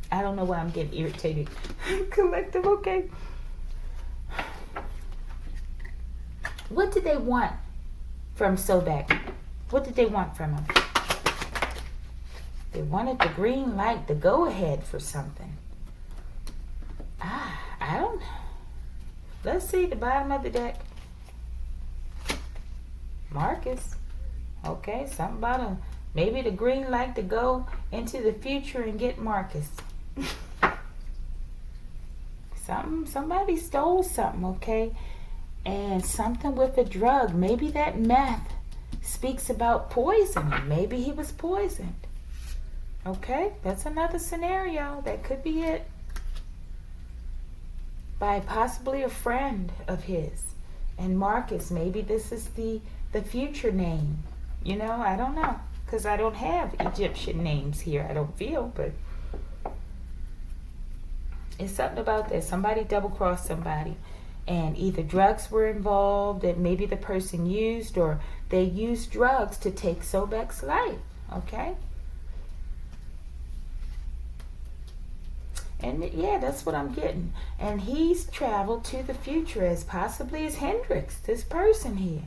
I don't know why I'm getting irritated. Collective, okay. What did they want from Sobek? What did they want from him? They wanted the green light, the go-ahead for something. I don't know. Let's see the bottom of the deck. Marcus. Okay, something about maybe the green light to go into the future and get Marcus. Somebody stole something, okay? And something with a drug. Maybe that meth speaks about poisoning. Maybe he was poisoned. Okay, that's another scenario. That could be it. By possibly a friend of his. And Marcus, maybe this is the future name. I don't know. Because I don't have Egyptian names here. I don't feel, but it's something about that. Somebody double-crossed somebody. And either drugs were involved, and maybe the person used, or they used drugs to take Sobek's life. Okay? And yeah, that's what I'm getting. And he's traveled to the future as possibly as Hendrix, this person here.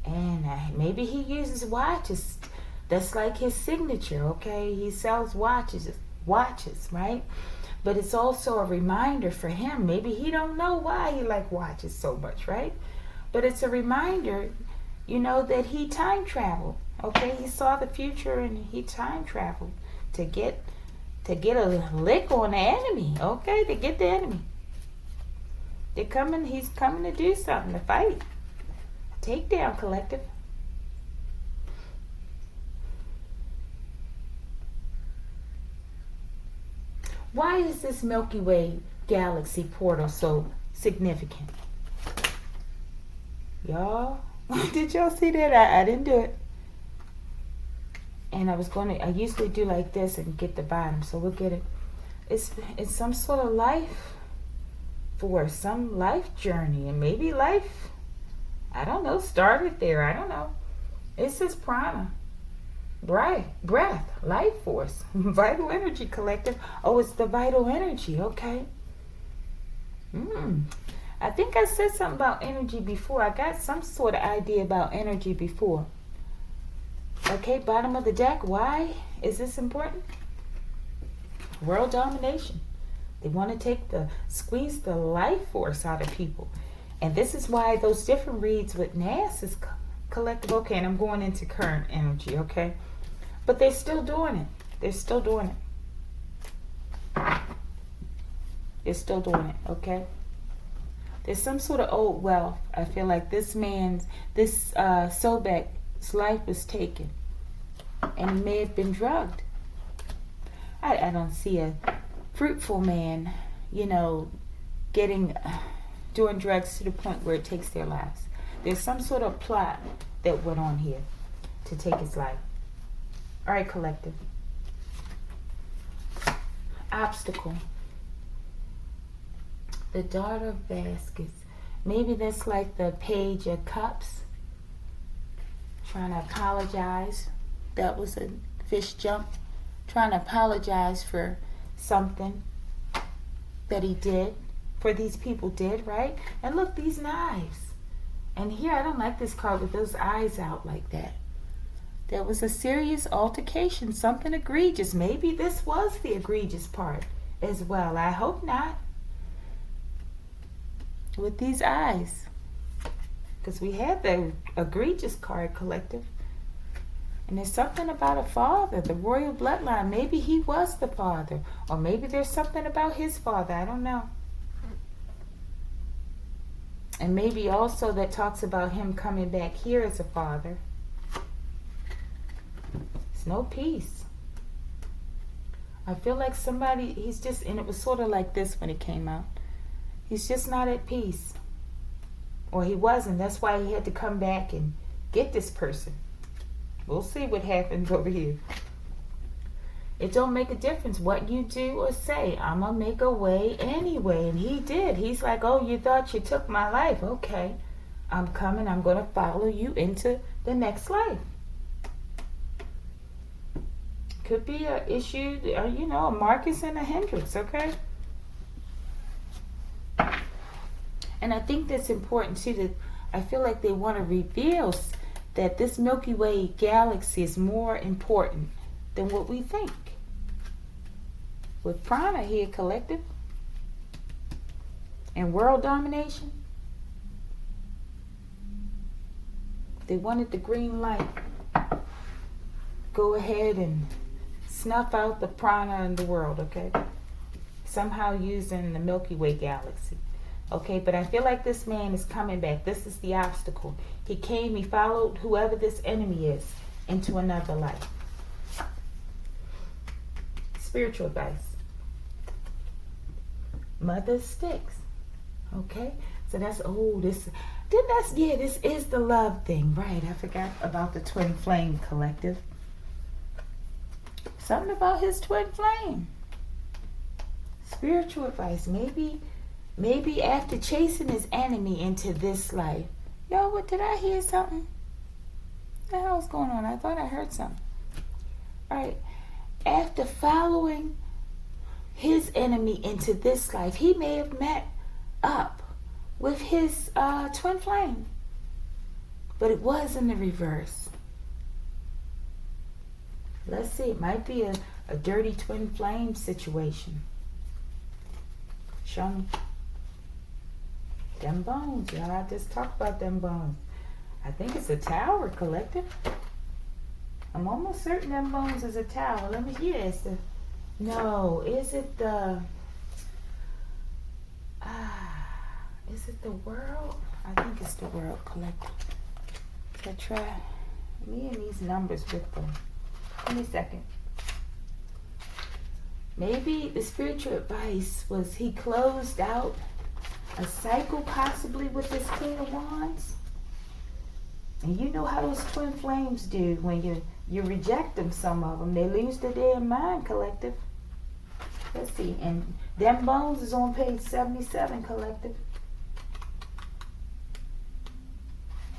And maybe he uses watches. That's like his signature, okay? He sells watches, right? But it's also a reminder for him. Maybe he don't know why he like watches so much, right? But it's a reminder, that he time traveled. Okay, he saw the future and he time traveled to get a lick on the enemy. Okay, to get the enemy. He's coming to do something, to fight. Takedown, collective. Why is this Milky Way galaxy portal so significant? Y'all, did y'all see that? I didn't do it. And I usually do like this and get the bottom, so we'll get it. It's some sort of life force, some life journey, and maybe life, I don't know, started there. I don't know. It says prana. Breath, life force, vital energy, collective. Oh, it's the vital energy, okay. I think I said something about energy before. I got some sort of idea about energy before. Okay, bottom of the deck. Why is this important? World domination. They want to squeeze the life force out of people. And this is why those different reads with NAS is collective. Okay, and I'm going into current energy, okay? But they're still doing it. They're still doing it, okay? There's some sort of old wealth. I feel like this Sobek's life was taken. And he may have been drugged. I don't see a fruitful man, doing drugs to the point where it takes their lives. There's some sort of plot that went on here to take his life. All right, collective. Obstacle. The daughter of baskets. Maybe that's like the page of cups. Trying to apologize. That was a fish jump. Trying to apologize for something that he did. For these people did, right? And look, these knives. And here, I don't like this card with those eyes out like that. There was a serious altercation, something egregious. Maybe this was the egregious part as well. I hope not. With these eyes. Because we had the egregious card, collective. And there's something about a father, the royal bloodline. Maybe he was the father. Or maybe there's something about his father. I don't know. And maybe also that talks about him coming back here as a father. It's no peace. I feel like somebody, he's just, and it was sort of like this when it came out. He's just not at peace. Or he wasn't. That's why he had to come back and get this person. We'll see what happens over here. It don't make a difference what you do or say. I'm going to make a way anyway. And he did. He's like, oh, you thought you took my life. Okay. I'm coming. I'm going to follow you into the next life. Could be an issue, you know, a Marcus and a Hendrix, okay? And I think that's important too, that I feel like they want to reveal that this Milky Way galaxy is more important than what we think. With prana here, collective, and world domination, they wanted the green light. Go ahead and snuff out the prana in the world, okay? Somehow using the Milky Way galaxy. Okay, but I feel like this man is coming back. This is the obstacle. He came, he followed whoever this enemy is into another life. Spiritual advice. Mother sticks. Okay, so that's, this is the love thing, right? I forgot about the twin flame collective. Something about his twin flame. Spiritual advice. Maybe after chasing his enemy into this life. Yo, what, did I hear something? What the hell's going on? I thought I heard something. Alright. After following his enemy into this life, he may have met up with his twin flame. But it was in the reverse. Let's see. It might be a dirty twin flame situation. Show me. Them bones, y'all. I just talked about them bones. I think it's a tower, collective. I'm almost certain them bones is a tower. Let me hear. Is it the is it the world? I think it's the world, collective. So try me and these numbers with them. Give me a second. Maybe the spiritual advice was he closed out a cycle possibly with this King of Wands. And you know how those twin flames do when you reject them, some of them. They lose their damn mind, collective. Let's see. And them bones is on page 77, collective.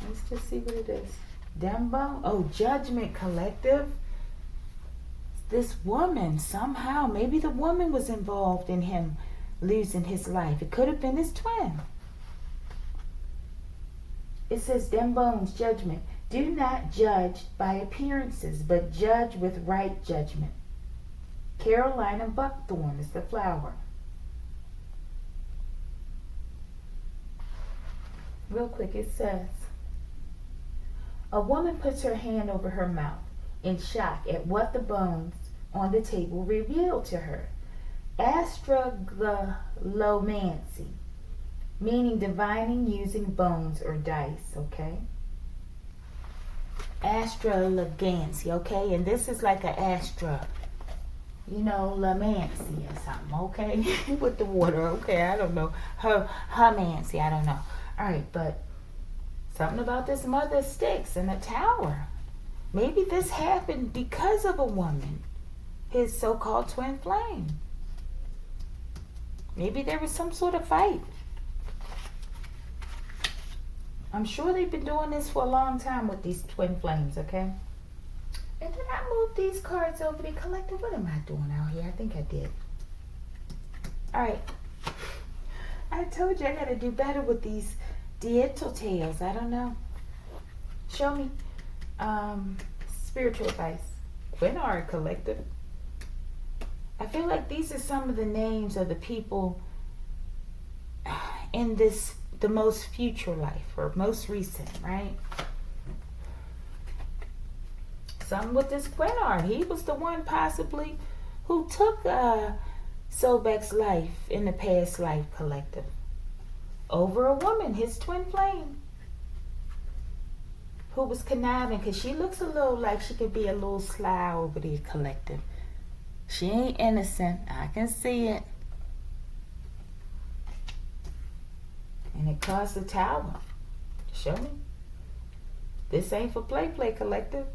Let's just see what it is. Them bones. Oh, judgment, collective. This woman, somehow, maybe the woman was involved in him losing his life. It could have been his twin. It says, them bones, judgment. Do not judge by appearances, but judge with right judgment. Carolina buckthorn is the flower. Real quick, it says, a woman puts her hand over her mouth in shock at what the bones on the table revealed to her. Astrogalomancy, meaning divining using bones or dice, okay? Astrologancy, okay? And this is like an lamancy or something, okay? With the water, okay? I don't know. Hermancy, I don't know. All right, but something about this mother sticks in a tower. Maybe this happened because of a woman, his so-called twin flame. Maybe there was some sort of fight. I'm sure they've been doing this for a long time with these twin flames, okay? And then I moved these cards over to collective. What am I doing out here? I think I did. All right. I told you I got to do better with these Deital tales. I don't know. Show me. Spiritual advice. Quinard Collective. I feel like these are some of the names of the people in this, the most future life, or most recent, right? Some with this Quinard. He was the one possibly who took Sobek's life in the past life, Collective. Over a woman, his twin flame, who was conniving, because she looks a little like she could be a little sly over there, Collective. She ain't innocent. I can see it. And it caused the tower. Show me. This ain't for play, Collective.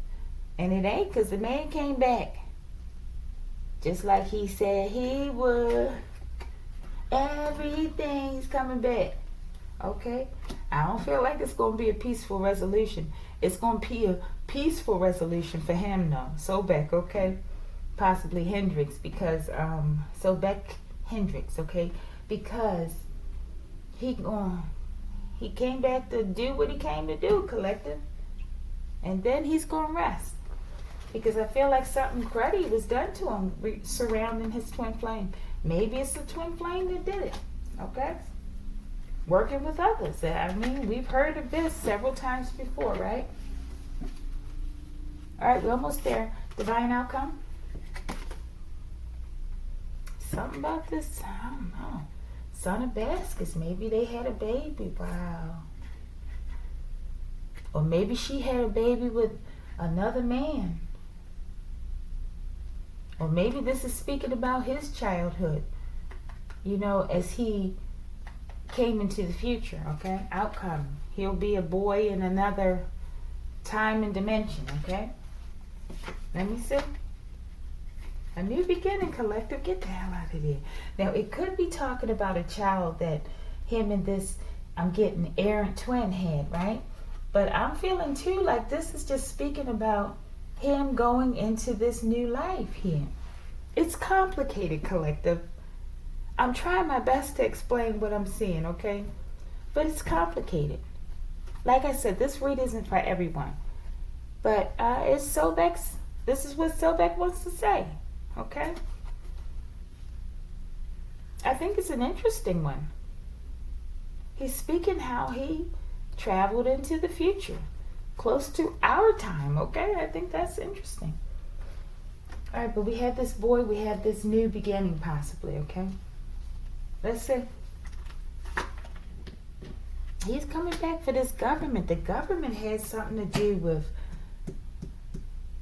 And it ain't, because the man came back. Just like he said he would. Everything's coming back. Okay? I don't feel like it's going to be a peaceful resolution. It's going to be a peaceful resolution for him, though. Sobek, okay? Possibly Hendrix, because Sobek Hendrix, okay? Because he came back to do what he came to do, Collective. And then he's going to rest. Because I feel like something cruddy was done to him surrounding his twin flame. Maybe it's the twin flame that did it. Okay? Working with others. I mean, we've heard of this several times before, right? Alright, we're almost there. Divine outcome. Something about this, I don't know. Son of baskets. Maybe they had a baby. Wow. Or maybe she had a baby with another man. Or maybe this is speaking about his childhood, you know, as he came into the future, okay? Outcome. He'll be a boy in another time and dimension, okay? Let me see. A new beginning, Collective. Get the hell out of there. Now, it could be talking about a child that him and this, I'm getting errant twin had, right? But I'm feeling, too, like this is just speaking about him going into this new life here. It's complicated, Collective. I'm trying my best to explain what I'm seeing, okay? But it's complicated. Like I said, this read isn't for everyone. But it's Sobek's, this is what Sobek wants to say, okay? I think it's an interesting one. He's speaking how he traveled into the future. Close to our time, okay? I think that's interesting. All right, but we have this boy, we have this new beginning possibly, okay? Let's see. He's coming back for this government. The government has something to do with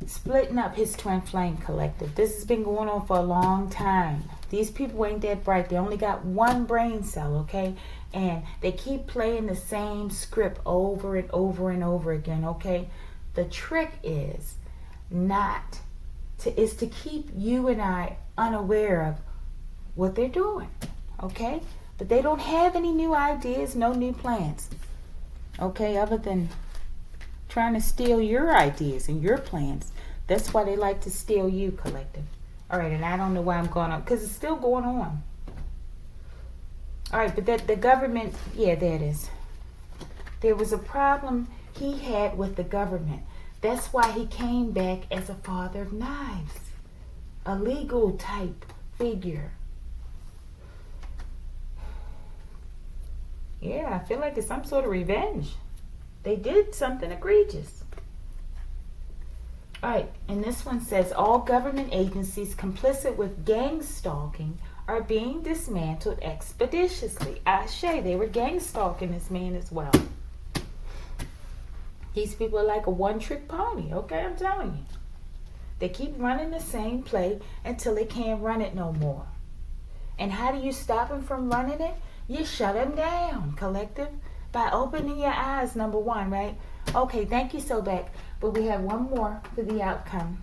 splitting up his twin flame, Collective. This has been going on for a long time. These people ain't that bright. They only got one brain cell, okay? And they keep playing the same script over and over and over again, okay? The trick is to keep you and I unaware of what they're doing, okay? But they don't have any new ideas, no new plans, okay? Other than trying to steal your ideas and your plans. That's why they like to steal you, Collective. All right, and I don't know why I'm going on, because it's still going on. All right, but the government, yeah, there it is. There was a problem he had with the government. That's why he came back as a father of knives. A legal type figure. Yeah, I feel like it's some sort of revenge. They did something egregious. All right, and this one says, all government agencies complicit with gang stalking are being dismantled expeditiously. Ashe, they were gang stalking this man as well. These people are like a one-trick pony, okay? I'm telling you. They keep running the same play until they can't run it no more. And how do you stop them from running it? You shut them down, Collective, by opening your eyes, number one, right? Okay, thank you, Sobek. But we have one more for the outcome.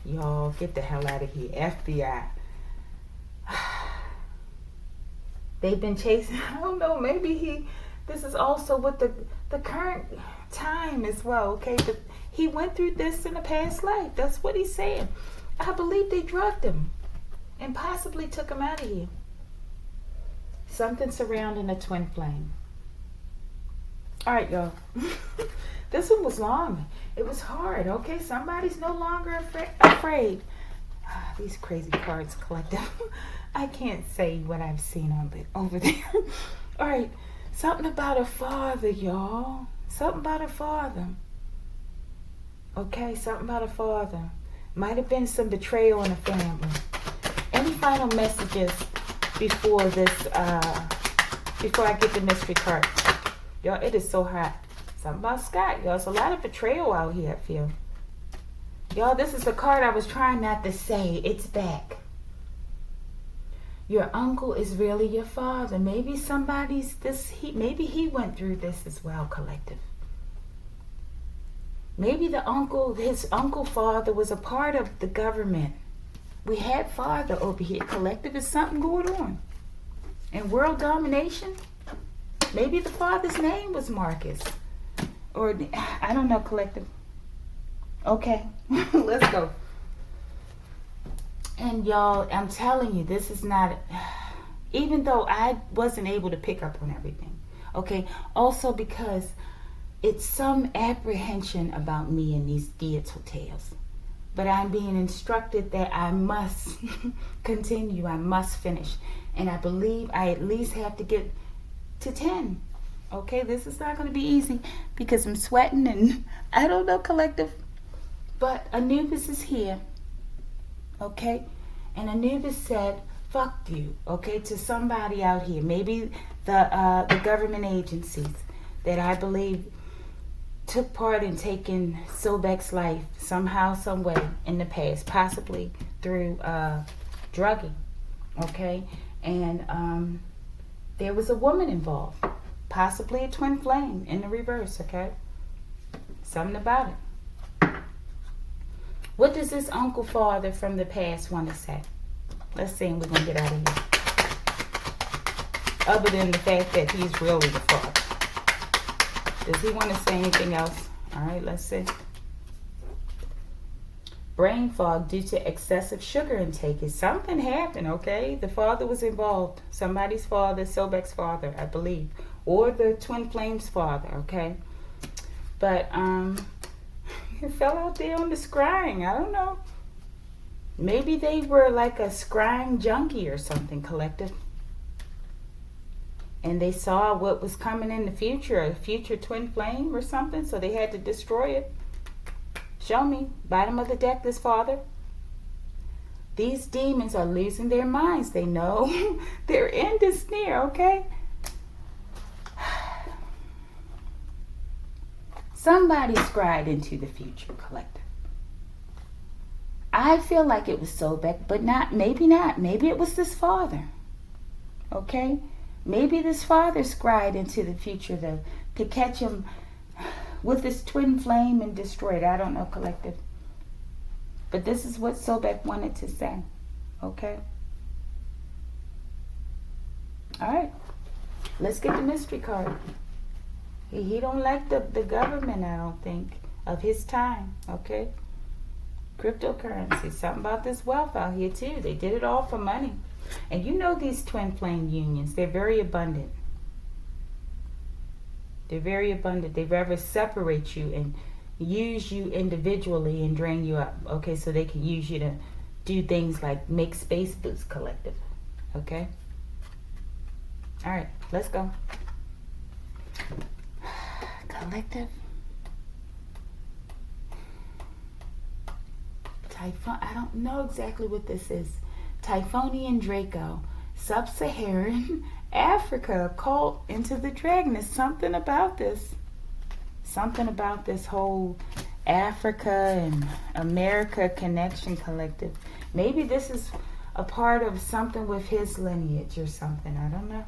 Y'all, get the hell out of here. FBI. They've been chasing, I don't know, maybe this is also with the current time as well, okay? But he went through this in a past life. That's what he's saying. I believe they drugged him and possibly took him out of here. Something surrounding a twin flame. All right, y'all. This one was long. It was hard. Okay, somebody's no longer afraid. These crazy cards collective. I can't say what I've seen on over there. All right, something about a father, y'all. Something about a father. Okay, something about a father. Might have been some betrayal in the family. Any final messages before this? Before I get the mystery card, y'all. It is so hot. Something about Scott, y'all. It's a lot of betrayal out here, I feel. Y'all, this is the card I was trying not to say. It's back. Your uncle is really your father. Maybe maybe he went through this as well, collective. Maybe his uncle father was a part of the government. We had father over here, collective. Is something going on? And world domination? Maybe the father's name was Marcus. Or, I don't know, collective. Okay, let's go. And y'all, I'm telling you, this is not, even though I wasn't able to pick up on everything. Okay, also because it's some apprehension about me in these Deital tales. But I'm being instructed that I must continue, I must finish. And I believe I at least have to get to 10. Okay, this is not going to be easy because I'm sweating and I don't know, collective. But Anubis is here. Okay? And Anubis said, fuck you, okay, to somebody out here. Maybe the government agencies that I believe took part in taking Sobek's life somehow, some way in the past, possibly through drugging, okay? And there was a woman involved, possibly a twin flame in the reverse, okay? Something about it. What does this uncle father from the past want to say? Let's see, and we're going to get out of here. Other than the fact that he's really the father. Does he want to say anything else? All right, let's see. Brain fog due to excessive sugar intake. Is something happened, okay? The father was involved. Somebody's father, Sobek's father, I believe. Or the twin flames father, okay? But, it fell out there on the scrying. I don't know. Maybe they were like a scrying junkie or something, collective. And they saw what was coming in the future, a future twin flame or something, so they had to destroy it. Show me. Bottom of the deck, this father. These demons are losing their minds. They know their end is near, okay? Somebody scried into the future, collective. I feel like it was Sobek, but maybe not. Maybe it was this father, okay? Maybe this father scried into the future to catch him with this twin flame and destroy it. I don't know, collective. But this is what Sobek wanted to say. Okay? Alright. Let's get the mystery card. He don't like the government, I don't think, of his time. Okay? Cryptocurrency. Something about this wealth out here, too. They did it all for money. And you know these twin flame unions, they're very abundant. They're very abundant. They rather separate you and use you individually and drain you up. Okay, so they can use you to do things like make space boost, collective. Okay? Alright, let's go. Collective. Typhon. I don't know exactly what this is. Typhonian Draco, Sub-Saharan Africa, cult into the dragon. There's something about this. Something about this whole Africa and America connection, collective. Maybe this is a part of something with his lineage or something. I don't know.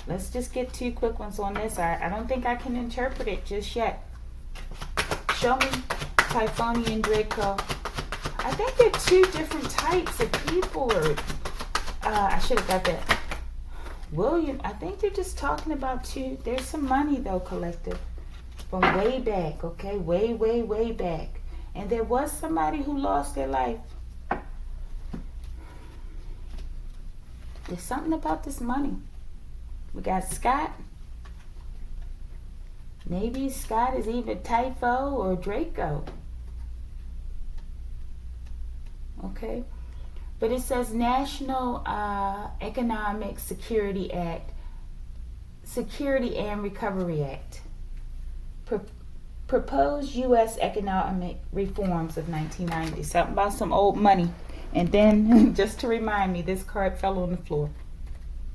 Let's just get 2 quick ones on this. I don't think I can interpret it just yet. Show me Typhonian Draco. I think they're 2 different types of people. Or I should have got that. William, I think they're just talking about 2. There's some money, though, collective. From way back, okay? Way, way, way back. And there was somebody who lost their life. There's something about this money. We got Scott. Maybe Scott is either Typho or Draco. Okay. But it says National Economic Security Act, Security and Recovery Act. Proposed U.S. economic reforms of 1990. Something about some old money. And then, just to remind me, this card fell on the floor.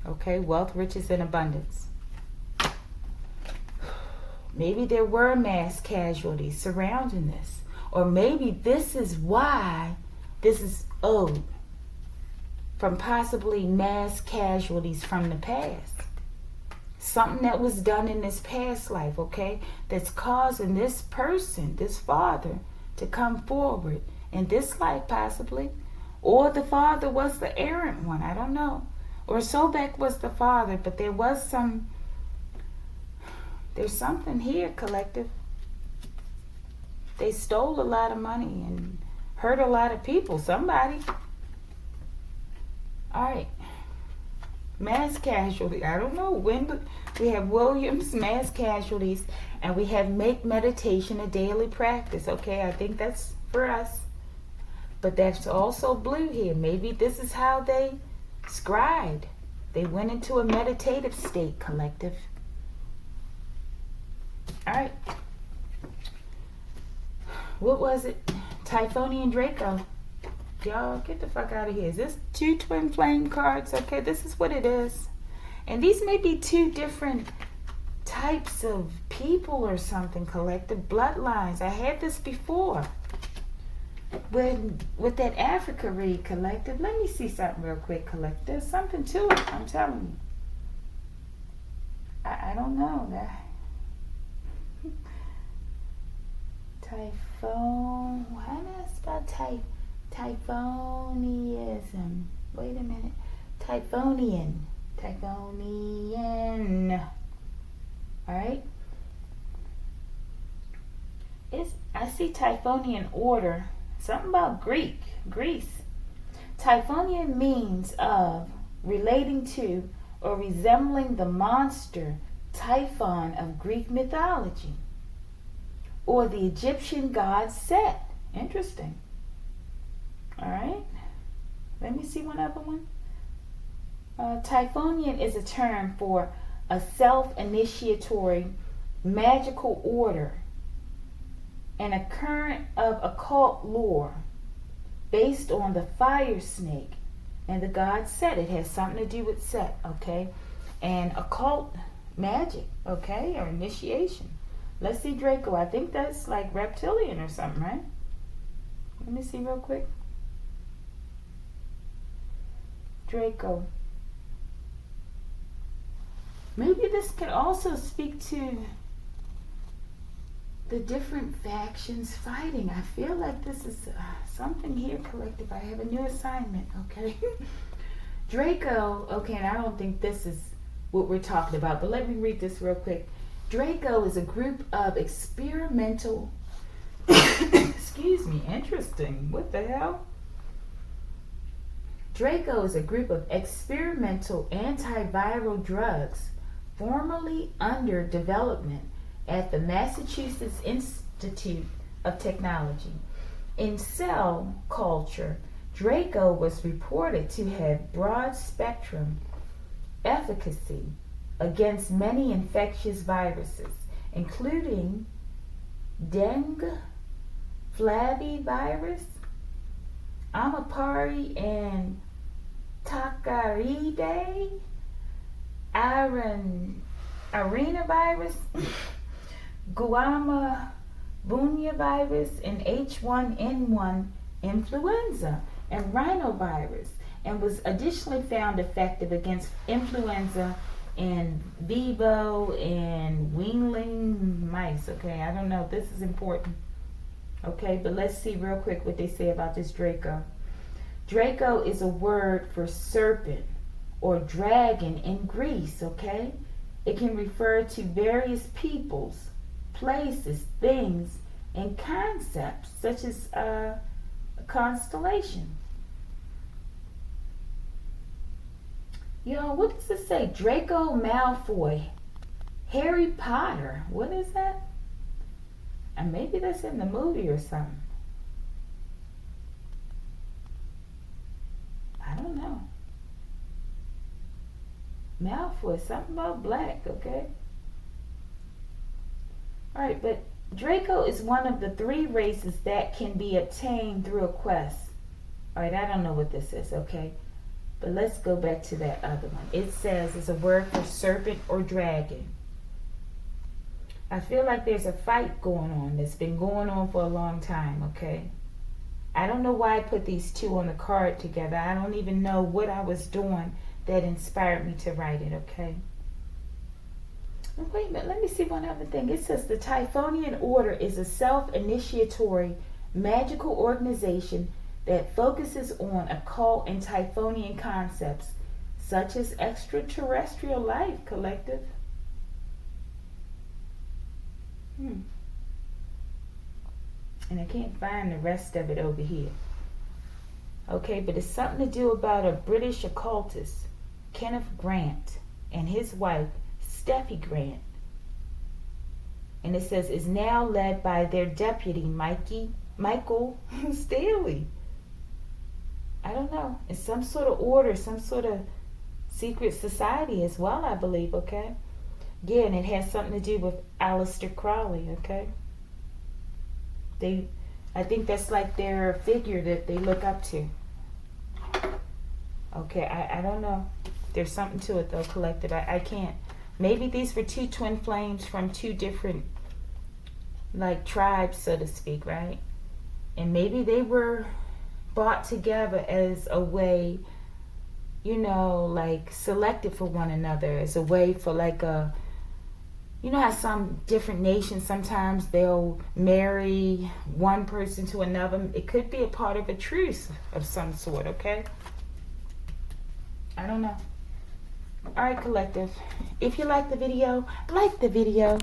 Okay, wealth, riches, and abundance. Maybe there were mass casualties surrounding this. Or maybe this is why this is owed from possibly mass casualties from the past. Something that was done in this past life, okay, that's causing this person, this father, to come forward in this life possibly. Or the father was the errant one, I don't know. Or Sobek was the father, but there's something here, collective. They stole a lot of money and hurt a lot of people, somebody. All right. Mass casualty. I don't know when we have Williams, mass casualties, and we have make meditation a daily practice. Okay, I think that's for us. But that's also blue here. Maybe this is how they scribed. They went into a meditative state, collective. All right. What was it? Typhonian Draco. Y'all, get the fuck out of here. Is this 2 twin flame cards? Okay, this is what it is. And these may be 2 different types of people or something, collective bloodlines. I had this before with that Africa read, collective. Let me see something real quick, collective. There's something to it, I'm telling you. I don't know. Typhon. How do I spell Typhonianism? Wait a minute. Typhonian. Alright? I see Typhonian order. Something about Greece. Typhonian means of, relating to, or resembling the monster Typhon of Greek mythology, or the Egyptian god Set. Interesting. Alright. Let me see one other one. Typhonian is a term for a self-initiatory magical order and a current of occult lore based on the fire snake and the god Set. It has something to do with Set, okay? And occult magic, okay? Or initiation. Let's see Draco. I think that's like reptilian or something, right? Let me see real quick. Draco. Maybe this could also speak to the different factions fighting. I feel like this is something here, collective. I have a new assignment, okay? Draco, okay, and I don't think this is what we're talking about, but let me read this real quick. Draco is a group of experimental, excuse me, interesting, what the hell? Draco is a group of experimental antiviral drugs formerly under development at the Massachusetts Institute of Technology. In cell culture, Draco was reported to have broad spectrum efficacy against many infectious viruses, including dengue, flavivirus, Amapari and Takaridae, arenavirus, Guama bunya virus, and H1N1 influenza, and rhinovirus, and was additionally found effective against influenza in vivo and weanling mice. Okay, I don't know. This is important. Okay, but let's see real quick what they say about this Draco. Draco is a word for serpent or dragon in Greece, okay? It can refer to various peoples, places, things, and concepts, such as a constellation. Yo, what does it say? Draco Malfoy Harry Potter. What is that? And maybe that's in the movie or something. I don't know. Malfoy, something about black, okay? Alright, but Draco is one of the 3 races that can be obtained through a quest. Alright, I don't know what this is, okay? But let's go back to that other one. It says it's a word for serpent or dragon. I feel like there's a fight going on that's been going on for a long time, okay? I don't know why I put these 2 on the card together. I don't even know what I was doing that inspired me to write it, okay? And wait a minute, let me see one other thing. It says the Typhonian Order is a self-initiatory magical organization that focuses on occult and Typhonian concepts, such as extraterrestrial life, collective. And I can't find the rest of it over here. Okay, but it's something to do about a British occultist, Kenneth Grant, and his wife, Steffi Grant. And it says is now led by their deputy, Michael Staley. I don't know. It's some sort of order, some sort of secret society as well, I believe, okay? Yeah, and it has something to do with Aleister Crowley, okay? I think that's like their figure that they look up to. Okay, I don't know. There's something to it though, collective. I can't. Maybe these were 2 twin flames from 2 different like tribes, so to speak, right? And maybe they were brought together as a way, you know, like selected for one another, as a way for like a, you know how some different nations, sometimes they'll marry one person to another. It could be a part of a truce of some sort, okay? I don't know. Alright, collective. If you like the video, like the video.